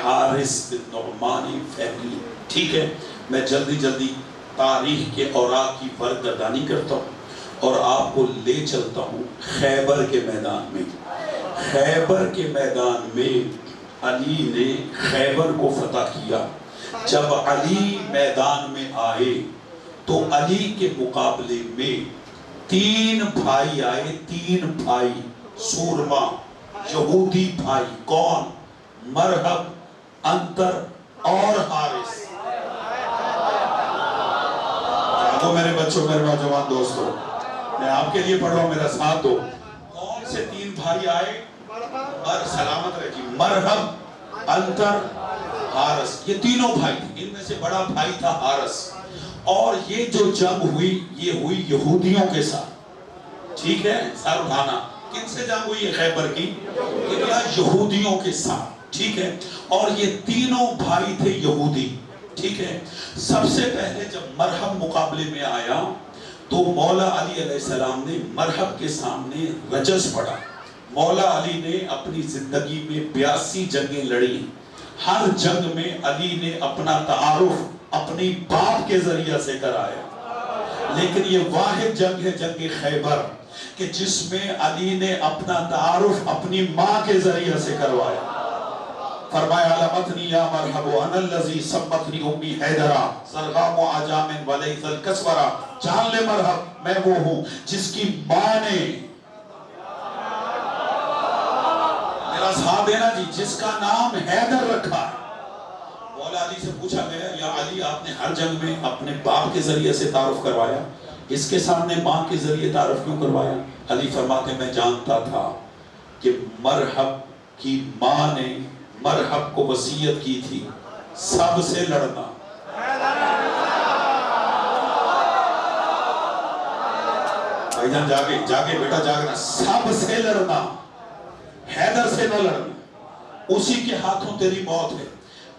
حارث بن نعمان فہری. ٹھیک ہے, میں جلدی تاریخ کے اوراق کی برگردانی کرتا ہوں اور آپ کو لے چلتا ہوں خیبر کے میدان میں. خیبر کے میدان میں علی نے خیبر کو فتح کیا. جب علی میدان میں آئے تو علی کے مقابلے میں 3 بھائی آئے. 3 بھائی سورما یہودی بھائی. کون؟ مرحب, انتر اور حارث. جانو میرے بچوں, میرے نوجوان دوستوں, میں آپ کے لیے پڑھ رہا ہوں, میرا ساتھ دو. کون سے 3 بھائی آئے؟ سلامت رکھیے. مرحب, انتر, حارث. یہ تینوں بھائی تھے. ان میں سے بڑا بھائی تھا حارث. اور یہ جو جنگ ہوئی, یہ ہوئی یہودیوں کے ساتھ. ٹھیک ہے, سر اٹھانا. کن سے جنگ ہوئی ہے خیبر کی؟ یہودیوں کے ساتھ. ٹھیک ہے, اور یہ تینوں بھائی تھے یہودی. ٹھیک ہے, سب سے پہلے جب مرحب مقابلے میں آیا تو مولا علی علیہ السلام نے مرحب کے سامنے رجز پڑھا. مولا علی نے اپنی زندگی میں 82 جنگیں لڑی. ہر جنگ میں علی نے اپنا تعارف اپنی باپ کے ذریعہ سے کرایا. لیکن یہ واحد جنگ ہے جنگ خیبر کہ جس میں علی نے اپنا تعارف اپنی ماں کے ذریعہ سے کروایا. فرمایا علمتنی یا مرحب انا الذی سمتنی امی حیدرہ زرغام و عجام ولیث الکسورہ. جان لے مرحب, میں وہ ہوں جس کی ماں نے, میرا ساتھ دینا جی, جس کا نام حیدر رکھا ہے. مولا علی سے پوچھا گیا, یا علی آپ نے ہر جنگ میں اپنے باپ کے ذریعے سے تعارف کروایا, اس کے سامنے ماں کے ذریعے تعارف کیوں کروایا؟ علی فرماتے میں جانتا تھا کہ مرحب کی ماں نے مرحب کو وصیت کی تھی سب سے لڑنا. بھائی جان جاگے بیٹا جاگنا. سب سے لڑنا, حیدر سے نہ لڑنا, اسی کے ہاتھوں تیری موت ہے.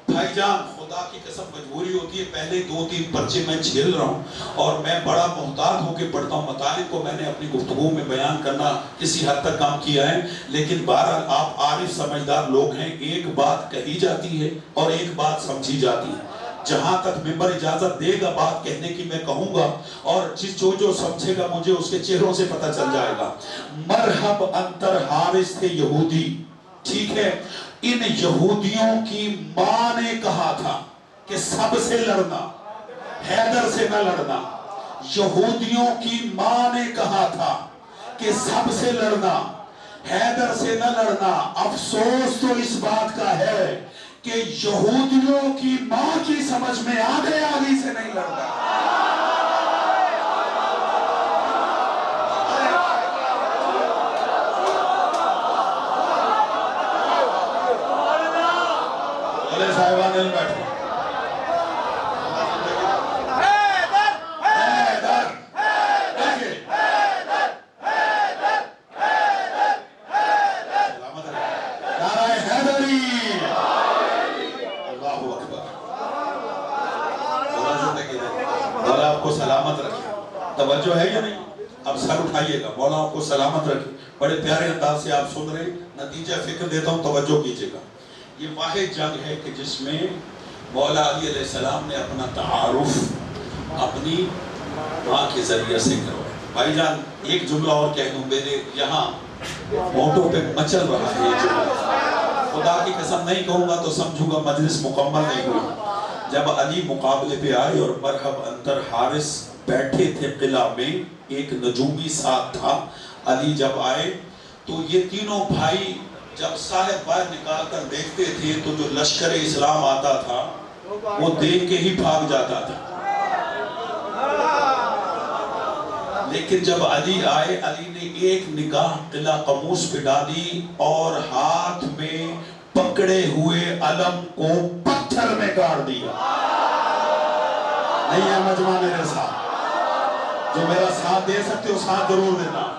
بھائی جان خدا کی قسم مجبوری ہوتی ہے, پہلے 2-3 پرچے میں جھیل رہا ہوں اور میں بڑا محتاط ہو کے پڑھتا ہوں. مطالب کو میں نے اپنی گفتگو میں بیان کرنا کسی حد تک کام کیا ہے, لیکن بہرحال آپ عارف سمجھدار لوگ ہیں. ایک بات کہی جاتی ہے اور ایک بات سمجھی جاتی ہے. جہاں تک ممبر اجازت دے گا بات کہنے کی میں کہوں گا, اور جو سمجھے گا مجھے اس کے چہروں سے پتہ چل جائے گا. مرحب, انتر, حارث تھے یہودی. ٹھیک ہے, ان یہودیوں کی ماں نے کہا تھا کہ سب سے لڑنا, حیدر سے نہ لڑنا. یہودیوں کی ماں نے کہا تھا کہ سب سے لڑنا, حیدر سے نہ لڑنا. افسوس تو اس بات کا ہے کہ یہودیوں کی ماں کی سمجھ میں آ گئے علی سے نہیں لڑنا. صاحبان دل بیٹھو. نعرہ حیدری, اللہ اکبر. مولا آپ کو سلامت رکھے. توجہ ہے یا نہیں؟ اب سر اٹھائیے گا. مولا آپ کو سلامت رکھے. بڑے پیارے انداز سے آپ سن رہے, نتیجہ فکر دیتا ہوں, توجہ کیجئے گا. یہ واحد جنگ ہے کہ جس میں مولا علی علیہ السلام نے اپنا تعارف اپنی ماں کے ذریعہ سے کروایا. بھائی جان ایک جملہ اور کہہ دوں, میرے یہاں ہونٹوں پہ مچل رہا ہے یہ جملہ. خدا کی قسم نہیں کہوں گا تو سمجھوں گا مجلس مکمل نہیں ہوئی. جب علی مقابلے پہ آئے اور مرحب, انتر, حارث بیٹھے تھے قلعہ میں, ایک نجومی ساتھ تھا. علی جب آئے تو یہ تینوں بھائی جب صاحب باہر نکال کر دیکھتے تھے تو جو لشکر اسلام آتا تھا وہ دیکھ کے ہی بھاگ جاتا تھا. لیکن جب علی آئے, علی نے ایک نگاہ قلعہ قموس پہ ڈالی اور ہاتھ میں پکڑے ہوئے علم کو پتھر میں گاڑ دیا. نہیں ہے مجمع میرے ساتھ؟ جو میرا ساتھ دے سکتے ہو ساتھ ضرور دینا.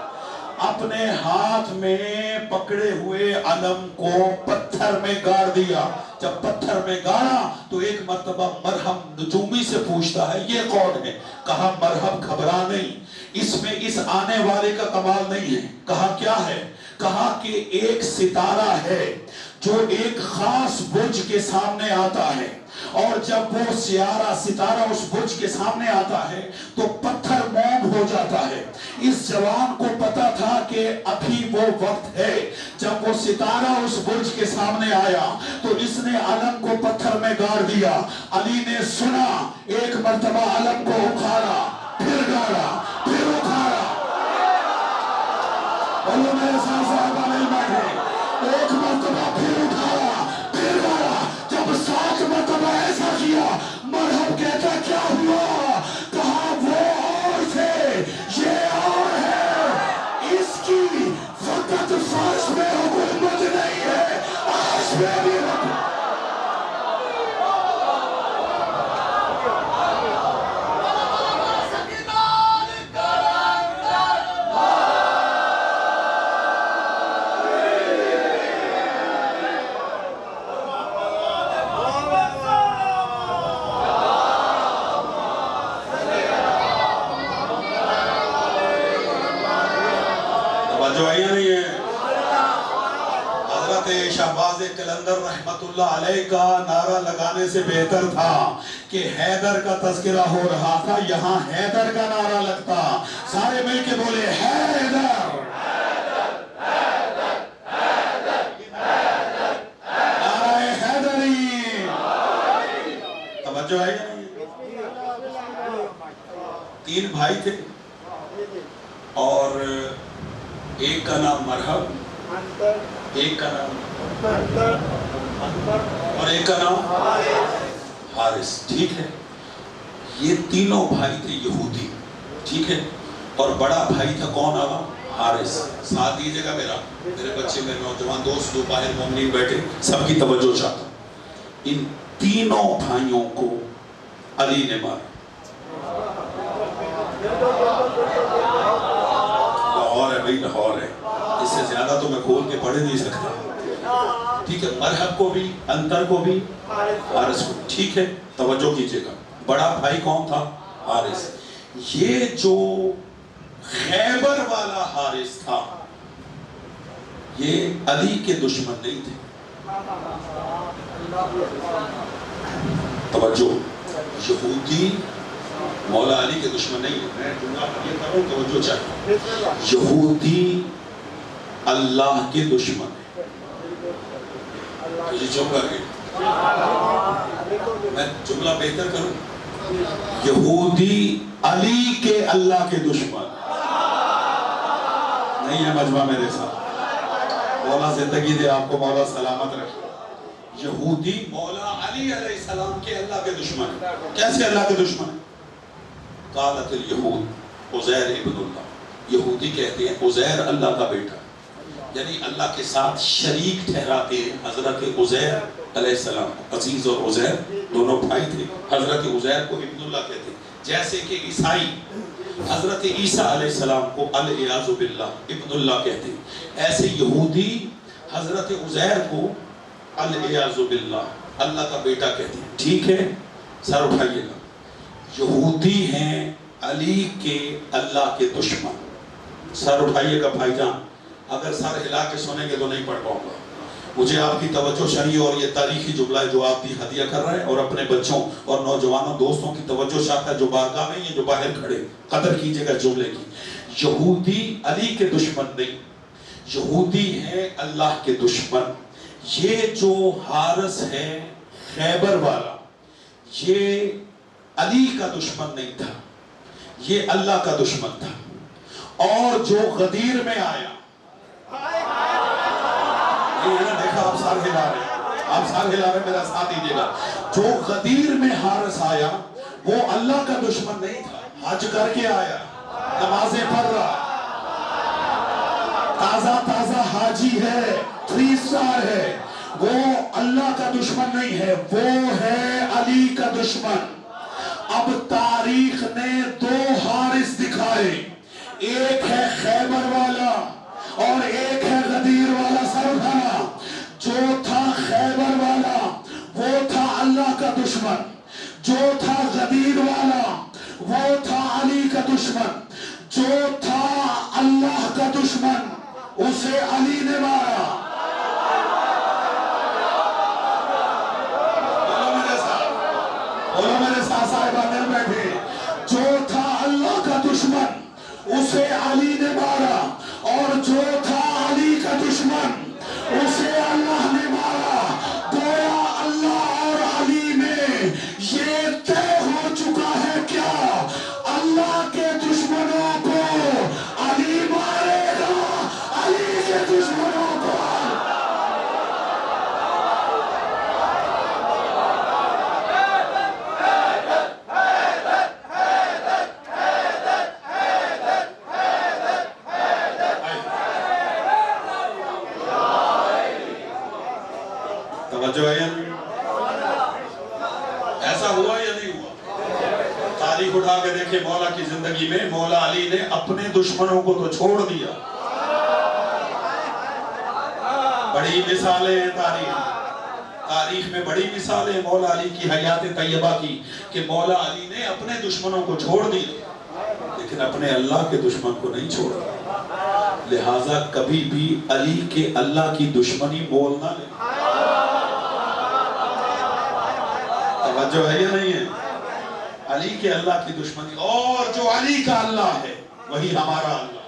اپنے ہاتھ میں پکڑے ہوئے علم کو پتھر میں گاڑ دیا. جب پتھر میں گاڑا تو ایک مرتبہ مرحب نجومی سے پوچھتا ہے یہ کون ہے؟ کہا مرحب گھبرا نہیں, اس میں اس آنے والے کا کمال نہیں ہے. کہا کیا ہے؟ کہا کہ ایک ستارہ ہے جو ایک خاص برج کے سامنے آتا ہے، اور جب وہ ستارہ اس برج کے سامنے آتا ہے تو پتھر موم ہو جاتا ہے۔ اس جوان کو پتا تھا کہ ابھی وہ وقت ہے۔ جب وہ ستارہ اس برج کے سامنے آیا تو اس نے علم کو پتھر میں گاڑ دیا۔ علی نے سنا، ایک مرتبہ علم کو اکھاڑا، پھر گاڑا، پھر اکھاڑا۔ اللہ میرے ساتھ صحابہ نہیں بیٹھے، ایک مرتبہ پھر اٹھایا، پھر گاڑا۔ جب 7 مرتبہ ایسا کیا، مرحب کہتا کیا ہوا؟ کہا وہ اور تھے، یہ اور ہے۔ اس کی فقط فرش میں حکومت نہیں ہے، عرش میں بھی حکومت۔ شہباز قلندر رحمت اللہ علیہ کا نعرہ لگانے سے بہتر تھا کہ حیدر کا تذکرہ ہو رہا تھا، یہاں حیدر کا نعرہ لگتا۔ سارے مل کے بولے حیدر، نعرہ حیدری۔ توجہ ہے یا نہیں؟ 3 بھائی تھے اور ایک کا نام مرحب، ایک کا نام اور ایک کا نام حارث، ٹھیک ہے؟ یہ تینوں بھائی تھے یہودی، ٹھیک ہے؟ اور بڑا بھائی تھا کون آگا؟ حارث۔ ساتھ دیجئے گا میرے بچے، میرے نوجوان دوست جو باہر مومنین بیٹھے، سب کی توجہ چاہتا ہوں۔ ان تینوں بھائیوں کو علی نے مارا۔ لاہور ہے بھائی، لاہور ہے، اس سے زیادہ تو میں کھول کے پڑھ نہیں سکتا، ٹھیک ہے؟ مرحب کو بھی، انتر کو بھی، حارث کو، ٹھیک ہے؟ توجہ کیجئے گا۔ بڑا بھائی کون تھا؟ حارث۔ یہ جو خیبر والا حارث تھا، یہ علی کے دشمن نہیں تھے۔ توجہ، یہودی مولا علی کے دشمن نہیں ہے۔ میں جملہ یہ کر رہا ہوں، توجہ چاہیے۔ یہودی اللہ کے دشمن ہے۔ یہ چپ کر گئے، میں جملہ بہتر کروں، یہودی علی کے اللہ کے دشمن نہیں ہے۔ مجمع میرے ساتھ، مولا زندگی دے آپ کو، مولا سلامت رکھے۔ یہودی مولا علی علیہ السلام کے اللہ کے دشمن۔ کیسے اللہ کے دشمن؟ قالت الیہود عزیر ابن اللہ، یہودی کہتے ہیں عزیر اللہ کا بیٹا، یعنی اللہ کے ساتھ شریک ٹھہراتے ہیں حضرت عزیر علیہ السلام کو۔ عزیز اور عزیر دونوں بھائی تھے، حضرت عزیر کو ابن اللہ کہتے ہیں، جیسے کہ عیسائی حضرت عیسیٰ علیہ السلام کو العیاذ باللہ ابن اللہ کہتے ہیں، ایسے یہودی حضرت عزیر کو العیاذ باللہ اللہ کا بیٹا کہتے ہیں، ٹھیک ہے؟ سر اٹھائیے گا۔ یہودی ہیں علی کے اللہ کے دشمن۔ سر اٹھائیے گا بھائی جان، اگر سر ہلا کے سنیں گے تو نہیں پڑھ پاؤں گا۔ مجھے آپ کی توجہ چاہیے، اور یہ تاریخی جملہ ہے جو آپ بھی ہدیہ کر رہے ہیں، اور اپنے بچوں اور نوجوانوں دوستوں کی توجہ چاہتا ہے جو بارگاہ میں ہیں، جو باہر کھڑے، قدر کیجئے گا جملے کی۔ یہودی علی کے دشمن نہیں، یہودی ہے اللہ کے دشمن۔ یہ جو حارث ہے خیبر والا، یہ علی کا دشمن نہیں تھا، یہ اللہ کا دشمن تھا۔ اور جو غدیر میں آیا، دیکھا آپ سار ہلا رہے، آپ سار ہلا رہے، میرا ساتھ دیجئے گا۔ جو غدیر میں حارث آیا وہ اللہ کا دشمن نہیں تھا، حج کر کے آیا، نمازیں پڑھ رہا، تازہ تازہ حاجی ہے، 3 سٹار ہے، وہ اللہ کا دشمن نہیں ہے، وہ ہے علی کا دشمن۔ اب تاریخ نے 2 حارث دکھائے، ایک ہے خیبر والا اور ایک ہے غدیر والا۔ سر اٹھانا، جو تھا خیبر والا وہ تھا اللہ کا دشمن، جو تھا غدیر والا وہ تھا علی کا دشمن، جو تھا اللہ کا دشمن اسے علی نے مارا. بولو میرے ساتھ صاحبان بیٹھے. جو تھا اللہ کا دشمن اسے علی نے مارا، اور جو تھا علی کا دشمن اسے اللہ نے مارا. گویا اللہ اور علی میں یہ طے ہو چکا ہے کیا؟ اللہ کے دشمنوں کو علی مارے گا، علی کے دشمنوں کو. ایسا ہوا یا نہیں ہوا؟ تاریخ اٹھا کے دیکھیں مولا کی زندگی میں مولا علی نے اپنے دشمنوں کو تو چھوڑ دیا. بڑی مثالیں ہیں تاریخ میں بڑی مثالیں مولا علی کی حیات طیبہ کی کہ مولا علی نے اپنے دشمنوں کو چھوڑ دیا لیکن اپنے اللہ کے دشمن کو نہیں چھوڑا. لہٰذا کبھی بھی علی کے اللہ کی دشمنی مول نہ لے. توجہ ہے یا نہیں ہے؟ علی کے اللہ کی دشمنی، اور جو علی کا اللہ ہے وہی ہمارا اللہ.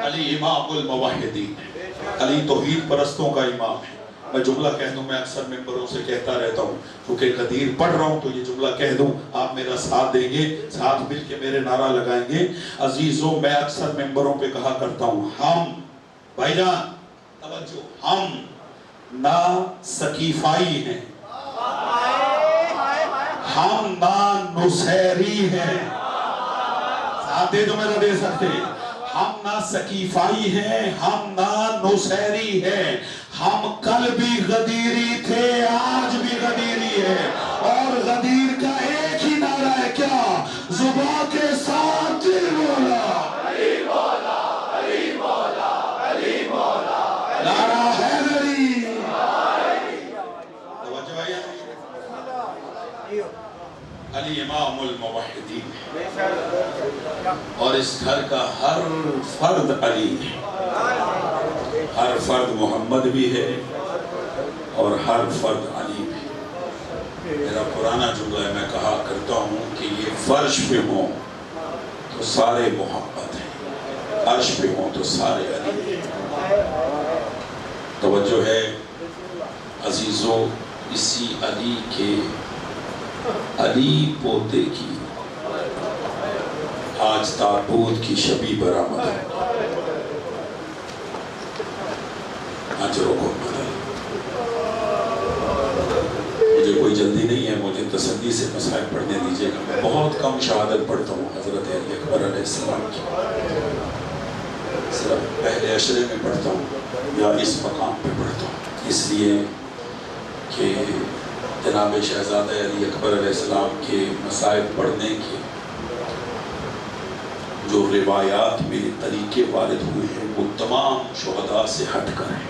علی امام الموحدین ہے، علی توحید پرستوں کا امام ہے. میں جملہ کہہ دوں، میں اکثر ممبروں سے کہتا رہتا ہوں کیونکہ غدیر پڑھ رہا ہوں تو یہ جملہ کہہ دوں، آپ میرا ساتھ دیں گے، ساتھ مل کے میرے نعرہ لگائیں گے. عزیزوں، میں اکثر ممبروں پہ کہا کرتا ہوں، ہم بھائی جان توجہ، ہم نہ سقیفائی ہیں، ہم نہ نصیری ہیں. ساتھ دے تو میرا دے سکتے. ہم نہ سقیفائی ہیں، ہم نہ نصیری ہیں. ہم کل بھی غدیری تھے، آج بھی غدیری ہے. اور غدیر کا ایک ہی نعرہ ہے کیا؟ زباں کے ساتھ دل بولا علی مولا، علی مولا، علی مولا. نعرہ حیدری. توجہ ہے علی امام الموحدین ہے، اور اس گھر کا ہر فرد علی ہے. ہر فرد محمد بھی ہے اور ہر فرد علی بھی. میرا پرانا جملہ ہے، میں کہا کرتا ہوں کہ یہ فرش پہ ہوں تو سارے محمد ہیں، عرش پہ ہوں تو سارے علی ہیں. توجہ ہے عزیزوں، اسی علی کے علی پوتے کی آج تابوت کی شبی برآمد ہے. آجروں کو مجھے کوئی جلدی نہیں ہے، مجھے تسلی سے مسائل پڑھنے دیجیے گا. میں بہت کم شہادت پڑھتا ہوں حضرت علی اکبر علیہ السلام کی، صرف پہلے عشرے میں پڑھتا ہوں یا اس مقام پہ پڑھتا ہوں، اس لیے کہ جناب شہزادہ علی اکبر علیہ السلام کے مسائل پڑھنے کے جو روایات میں طریقے وارد ہوئے ہیں وہ تمام شہداء سے ہٹ کر ہیں.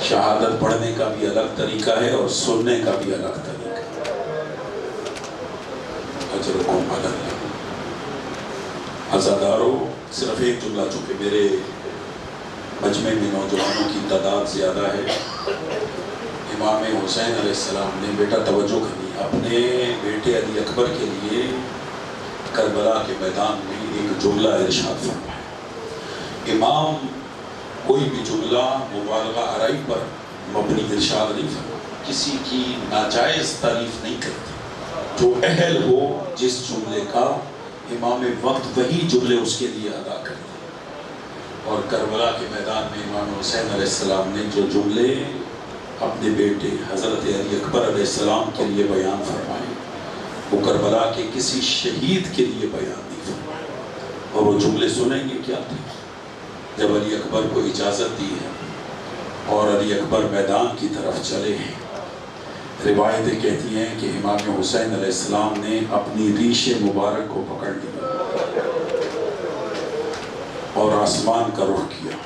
شہادت پڑھنے کا بھی الگ طریقہ ہے اور سننے کا بھی الگ طریقہ ہے. اجرکم علی اللہ. عزادارو، صرف ایک جملہ، چونکہ میرے مجمع میں نوجوانوں کی تعداد زیادہ ہے. امام حسین علیہ السلام نے، بیٹا توجہ کرنی، اپنے بیٹے علی اکبر کے لیے کربلا کے میدان میں ایک جملہ ارشاد فرمایا. امام کوئی بھی جملہ مبالغہ آرائی پر مبنی ارشاد نہیں فرمایا، کسی کی ناجائز تعریف نہیں کرتے. جو اہل ہو جس جملے کا، امام وقت وہی جملے اس کے لیے ادا کرتے. اور کربلا کے میدان میں امام حسین علیہ السلام نے جو جملے اپنے بیٹے حضرت علی اکبر علیہ السلام کے لیے بیان فرمائے، وہ کربلا کے کسی شہید کے لیے بیان نہیں فرمائے. اور وہ جملے سنیں گے کیا تھے؟ جب علی اکبر کو اجازت دی ہے اور علی اکبر میدان کی طرف چلے ہیں، روایتیں کہتی ہیں کہ امام حسین علیہ السلام نے اپنی ریش مبارک کو پکڑ لیا اور آسمان کا رخ کیا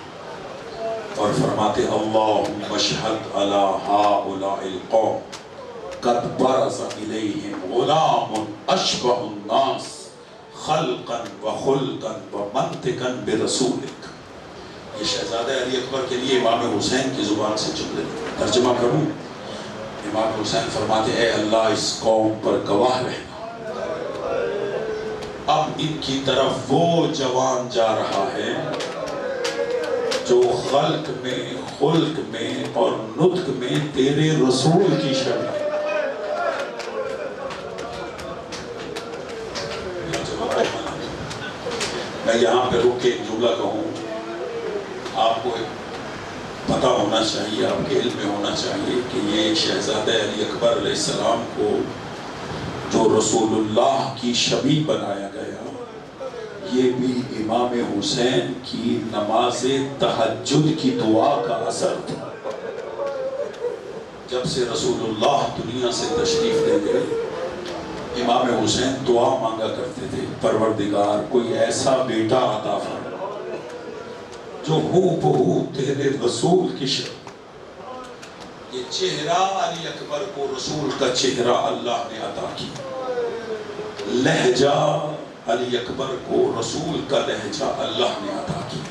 اور فرماتے، اللہم اشہد علی ہؤلاء القوم قد برز الیہم غلام اشبہ الناس خلقا و خلقا و منطقا برسولک. یہ شہزادہ علی اکبر کے لیے امام حسین کی زبان سے جملے ترجمہ کروں. امام حسین فرماتے اے اللہ اس قوم پر گواہ رہنا، اب ان کی طرف وہ جوان جا رہا ہے جو خلق میں، خلق میں اور نطق میں تیرے رسول کی شبیہ. میں یہاں پہ رک کے ایک جملہ کہوں. آپ کو پتہ ہونا چاہیے، آپ کے علم میں ہونا چاہیے کہ یہ شہزادہ علی اکبر علیہ السلام کو جو رسول اللہ کی شبیہ بنایا گیا، یہ بھی امام حسین کی نماز تہجد کی دعا کا اثر تھا. جب سے رسول اللہ دنیا سے تشریف لے گئے، امام حسین دعا مانگا کرتے تھے، پروردگار کوئی ایسا بیٹا عطا فرما جو ہو بہو تیرے رسول کی شبیہ. یہ چہرہ علی اکبر کو رسول کا چہرہ اللہ نے عطا کیا، لہجہ علی اکبر کو رسول کا لہجہ اللہ نے عطا کیا.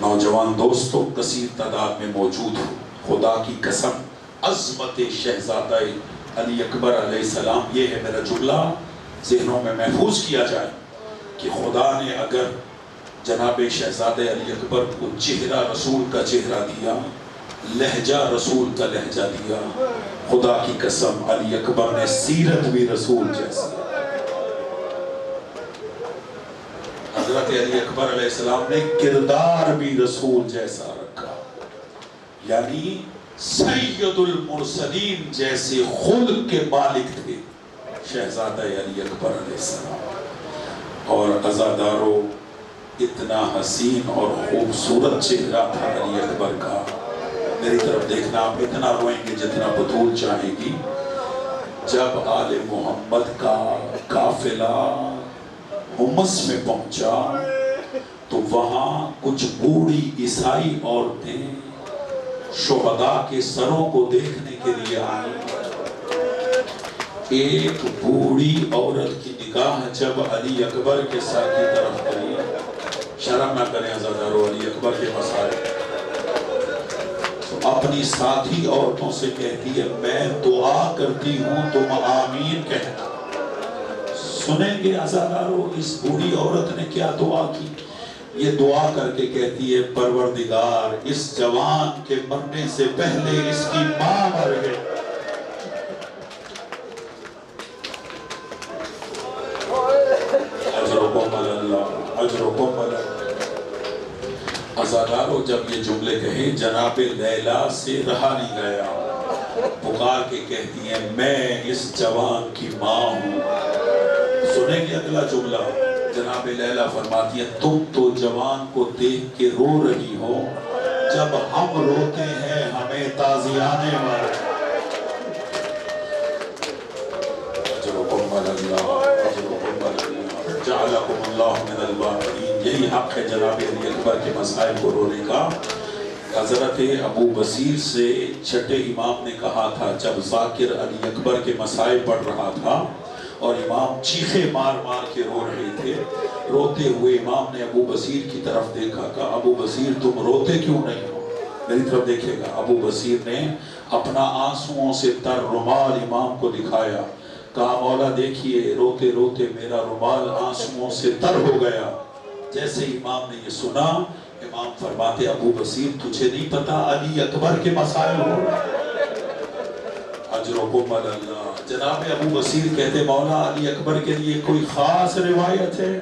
نوجوان دوستوں کثیر تعداد میں موجود ہو، خدا کی قسم عظمت شہزادہ علی اکبر علیہ السلام، یہ ہے میرا جملہ، ذہنوں میں محفوظ کیا جائے کہ خدا نے اگر جناب شہزادہ علی اکبر کو چہرہ رسول کا چہرہ دیا، لہجہ رسول کا لہجہ دیا، خدا کی قسم علی اکبر نے سیرت بھی رسول جیسی. حضرت علی اکبر علیہ السلام نے کردار بھی رسول جیسا رکھا، یعنی سید المرسلین جیسے خلق کے مالک تھے شہزادہ علی اکبر علیہ السلام. اور عزادارو اتنا حسین اور خوبصورت چہرہ تھا علی اکبر کا. میری طرف دیکھنا، آپ اتنا روئیں گے جتنا بطول چاہے گی. جب آل محمد کا قافلہ حمص میں پہنچا تو وہاں کچھ بوڑھی عیسائی عورتیں شہداء کے سروں کو دیکھنے کے لیے آئیں. ایک بوڑھی عورت کی نگاہ جب علی اکبر کے سر کی طرف گئی، شرم نہ کریں عزادارو، علی اکبر کے مسائل، تو اپنی ساتھی عورتوں سے کہتی ہے میں دعا کرتی ہوں تم آمین کہنا. سنیں گے عزادارو اس بوڑھی عورت نے کیا دعا کی؟ یہ دعا کر کے کہتی ہے پروردگار اس جوان کے مرنے سے پہلے اس کی ماں مر گئی. اجرکم اللہ، اجرکم اللہ. عزادارو جب یہ جملے کہے جناب لیلا سے رہا نہیں گیا، پکار کے کہتی ہیں میں اس جوان کی ماں ہوں. سنیں گے اگلا جملہ، جناب لیلا فرماتی ہے تم تو جوان کو دیکھ کے رو رہی ہو، جب ہم روتے ہیں ہمیں تازیانے والے. اجرکم اللہ، اجرکم اللہ، جعلکم اللہ من الواقعین. یہی حق ہے جناب علی اکبر کے مسائل کو رونے کا. حضرت ابو بصیر سے چھٹے امام نے کہا تھا جب ذاکر علی اکبر کے مسائل پڑھ رہا تھا اور امام چیخے مار مار کے رو رہے تھے، روتے ہوئے امام نے ابو بصیر کی طرف دیکھا، کہا ابو بصیر تم روتے کیوں نہیں ہو؟ میری طرف دیکھے گا. ابو بصیر نے اپنا آنسوؤں سے تر رومال امام کو دکھایا، کہا مولا دیکھیے روتے روتے میرا رومال آنسوؤں سے تر ہو گیا. جیسے امام نے یہ سنا، امام فرماتے ابو بصیر تجھے نہیں پتا علی اکبر کے مسائل ہو. اجرکم اللہ. جناب ابو بصیر کہتے مولا علی اکبر کے لیے کوئی خاص روایت ہے؟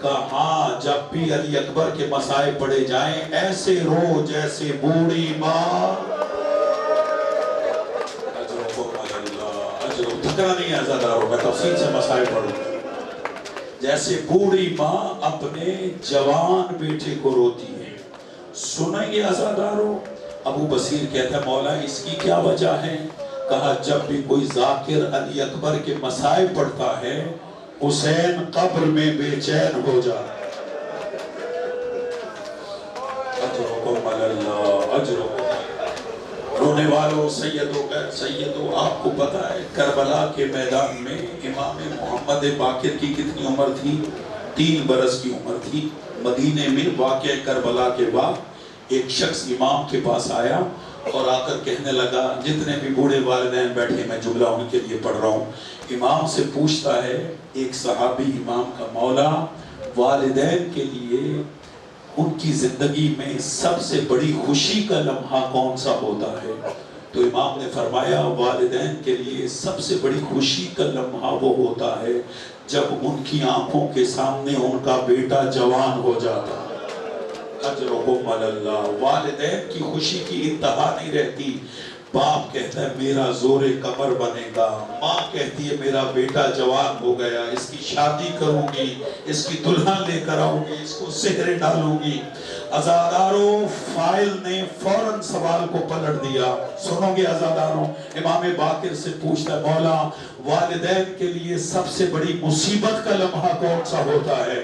کہا ہاں جب بھی علی اکبر کے مسائل پڑھے جائیں ایسے رو جیسے بوڑھی ماں. اجرکم اللہ، اجرکم. تھکنا نہیں ہے عزادارو، میں تفصیل سے مسائل پڑھوں. جیسے بوڑھی ماں اپنے جوان بیٹے کو روتی ہے. سنیں گے عزادارو. ابو بصیر کہتا ہے مولا اس کی کیا وجہ ہے؟ کہا جب بھی کوئی ذاکر علی اکبر کے مسائل پڑھتا ہے حسین قبر میں بے چین ہو جاتا ہے. اجرکم اللہ، اجرکم. رونے والوں سیدوں غیر سیدوں، آپ کو پتا ہے کربلا کے میدان میں امام محمد باقر کی کتنی عمر تھی؟ 3 برس کی عمر تھی. مدینے میں واقعہ کربلا کے بعد ایک شخص امام کے پاس آیا اور آ کر کہنے لگا, جتنے بھی بوڑھے والدین بیٹھے میں جملہ ان کے لیے پڑھ رہا ہوں. امام سے پوچھتا ہے ایک صحابی امام کا, مولا والدین کے لیے ان کی زندگی میں سب سے بڑی خوشی کا لمحہ کون سا ہوتا ہے؟ تو امام نے فرمایا والدین کے لیے سب سے بڑی خوشی کا لمحہ وہ ہوتا ہے جب ان کی آنکھوں کے سامنے ان کا بیٹا جوان ہو جاتا ہے. اجرکم علی اللہ. والدین کی خوشی کی انتہا نہیں رہتی. باپ کہتا ہے میرا زور قمر بنے گا, ماں کہتی ہے میرا بیٹا جوان ہو گیا, اس کی شادی کروں گی, اس کی دلہن لے کر آؤں گی, اس کو سہرے ڈالوں گی. عزاداروں, فائل نے فوراً سوال کو پلٹ دیا. سنو گے عزاداروں, امام باقر سے پوچھتا ہے مولا والدین کے لیے سب سے بڑی مصیبت کا لمحہ کون سا ہوتا ہے؟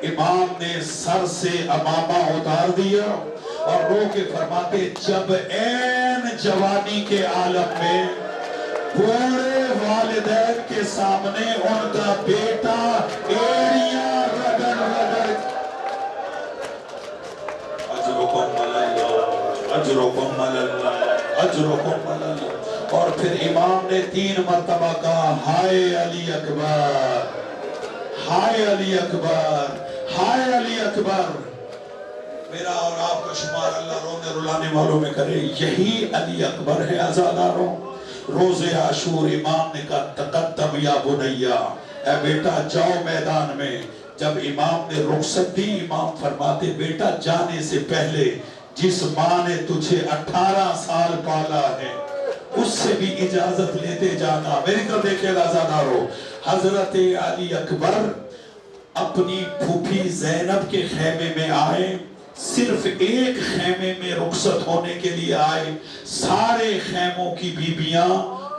امام نے سر سے امامہ اتار دیا اور رو کے فرماتے جب عین جوانی کے عالم میں پورے والدین کے سامنے ان کا بیٹا ایڑیاں رگڑ رگڑ. اجرکم علی اللہ, اجرکم علی اللہ, اجرکم علی اللہ. اور پھر امام نے 3 مرتبہ کہا ہائے علی اکبر, ہائے علی اکبر, ہائے علی اکبر. میرا اور آپ کا شمار اللہ رونے رلانے والوں میں کرے. یہی علی اکبر ہے عزاداروں. روز عاشور امام نے کہا تقدم یا بنیا, اے بیٹا جاؤ میدان میں. جب امام نے رخصت دی, امام فرماتے بیٹا جانے سے پہلے جس ماں نے تجھے 18 سال پالا ہے اس سے بھی اجازت لیتے جانا. میری طرف دیکھیں عزاداروں, حضرت علی اکبر اپنی پھوپھی زینب کے خیمے میں آئے, صرف ایک خیمے میں رخصت ہونے کے لیے آئے. سارے خیموں کی بیبیاں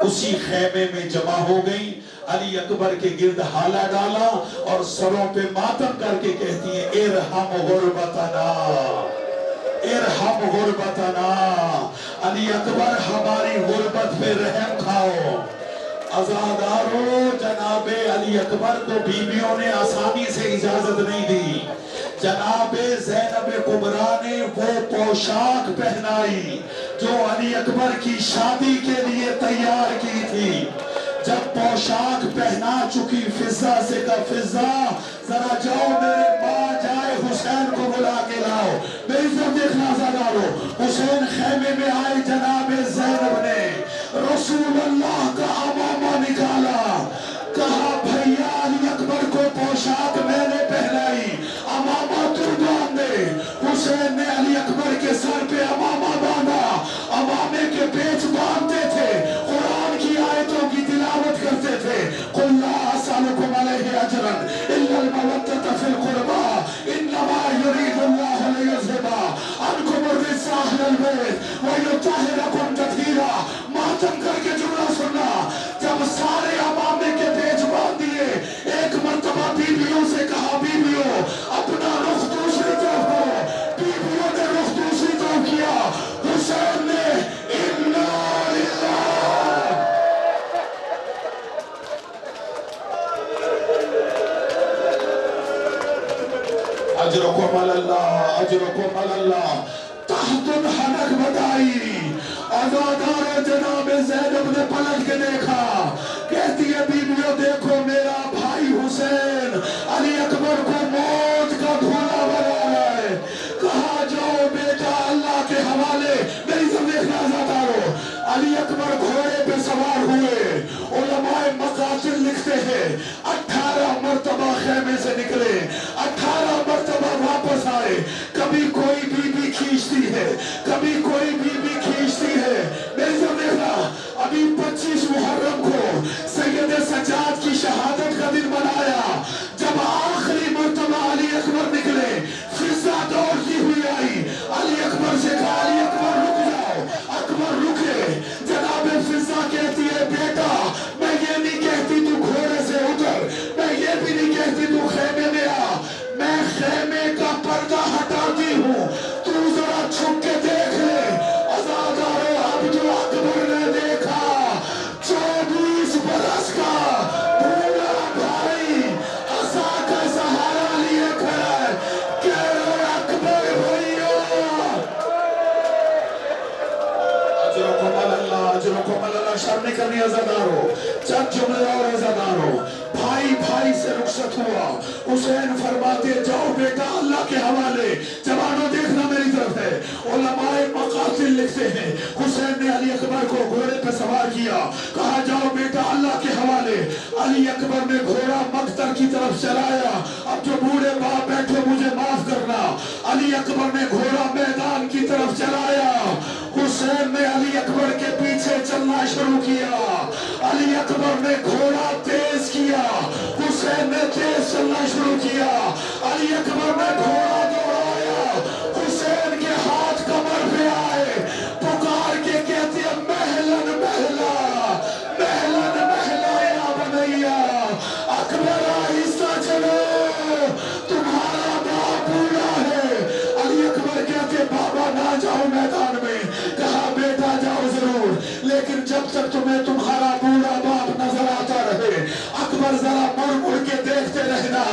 اسی خیمے میں جمع ہو گئیں. علی اکبر کے گرد حالہ ڈالا اور سروں پہ ماتم کر کے کہتی ہیں ارحم غربتنا, ارحم غربتنا. علی اکبر ہماری غربت پہ رحم کھاؤ. عزاداروں, جناب علی اکبر کو بیویوں نے آسانی سے اجازت نہیں دی. جناب زینب کبریٰ نے وہ پوشاک پہنائی جو علی اکبر کی شادی کے لیے تیار کی تھی. جب پوشاک پہنا چکی فضہ سے کہا فضہ ذرا جاؤ میرے ماں جائے حسین کو بلا کے لاؤ. میری طرف دیکھنا عزادارو, حسین خیمے میں آئے. جناب زینب نے رسول اللہ کا امامہ نکالا, کہا بھیا علی اکبر کو پوشاک میں نے پہنائی, امامہ تو باندھ دے. حسین نے علی اکبر کے سر پہ امامہ باندھا. امامے کے پیچ باندھتے تھے, قرآن کی آیتوں کی تلاوت کرتے تھے. قل لا اسألکم علیہ اجرا الا المودۃ فی القربى انما یرید اللہ لیذھب عنکم الرجس اہل البیت ویطہرکم تطہیرا. ماتم کر کے جملہ سننا. جب سارے امامے کے پیچ باندھ دیے, ایک مرتبہ بیویوں سے کہا بیویوں اپنا رخ دوسری طرف کرو. بیویوں نے رخ دوسری طرف کیا. حسین نے انا للہ, اجرکم علی اللہ, اجرکم علی اللہ. تحت الحنک بتائی. عزادار جناب زینب نے پلٹ کے دیکھا, کہتی ہے بیویوں دیکھو میرا بھائی حسین علی اکبر کو موت کا دھولا بنا رہا ہے. کہا جاؤ بیٹا اللہ کے حوالے. میری سب دیکھنا عزادارو, علی اکبر گھوڑے پہ سوار ہوئے. علماء مقاصد لکھتے ہیں 18 مرتبہ خیمے سے نکلے, 18 مرتبہ واپس آئے. کبھی کوئی بی بی کھینچتی ہے, کبھی کوئی بی بی کھینچتی ہے. میری سب دیکھنا, ابھی 25 محرم کو سید سجاد کی شہادت کا دن منایا. جب آخری مرتبہ علی اکبر نکلے, فضہ دوڑتی ہوئی آئی. علی اکبر سے کہا علی اکبر رک جاؤ. اکبر رکے. جناب فضہ کہتی ہے بیٹا میں یہ نہیں کہتی تو گھوڑے سے اتر, میں یہ بھی نہیں کہتی تو خیمے میں آ, میں خیمے کا پردہ ہٹاتی ہوں, تو ذرا چھپ کے دیکھ لے زیادہ شرم نہیں کرنی عزادارو، چند جملے اور عزادارو۔ بھائی بھائی سے رخصت ہوا، حسین فرماتے جاؤ بیٹا اللہ کے حوالے۔ جوانوں دیکھنا میری طرف ہے، علماء مقاتل لکھتے ہیں حسین نے علی اکبر کو گھوڑے پہ سوار کیا، کہا جاؤ بیٹا اللہ کے حوالے۔ علی اکبر نے گھوڑا مقتل کی طرف چلایا، اب جو بوڑھے باپ بیٹھے مجھے معاف کرنا، علی اکبر نے گھوڑا میدان کی طرف چلایا، حسین نے علی اکبر کے پیچھے چلنا شروع کیا، علی اکبر نے گھوڑا تیز کیا، حسین نے تیز چلنا شروع کیا، علی اکبر نے گھوڑا دوڑایا، حسین کے ہاتھ کمر پہ آئے، پکار کے کہتے ہیں مہلن مہلا مہلن مہلا یا بنیا، اکبر آہستہ چلو تمہارا باپ بوڑھا ہے۔ علی اکبر کہتے بابا نہ جاؤ میدان میں، کہا بیٹا جاؤ ضرور، لیکن جب تک تمہیں تمہارا بوڑھا باپ نظر آتا رہے اکبر ذرا مڑ مڑ کے دیکھتے رہنا۔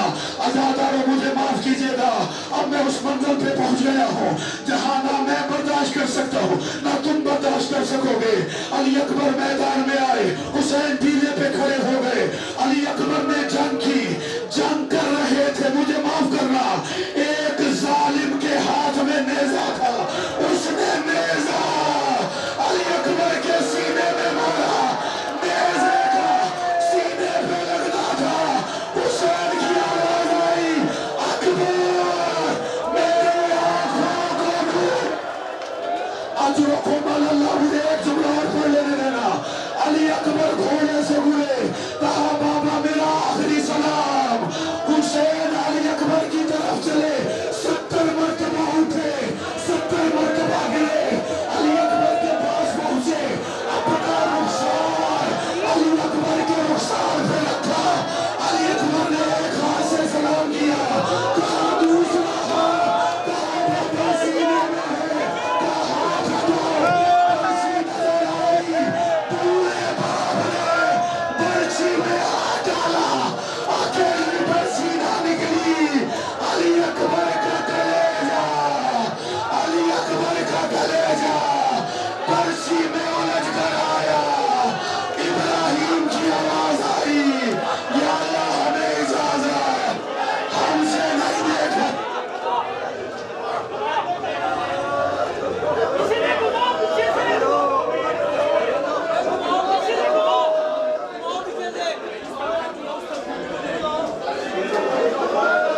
عزادارو مجھے معاف کیجیے گا، اب میں اس منزل پہ پہنچ گیا ہوں جہاں نہ میں برداشت کر سکتا ہوں نہ تم برداشت کر سکو گے۔ علی اکبر میدان میں آئے، حسین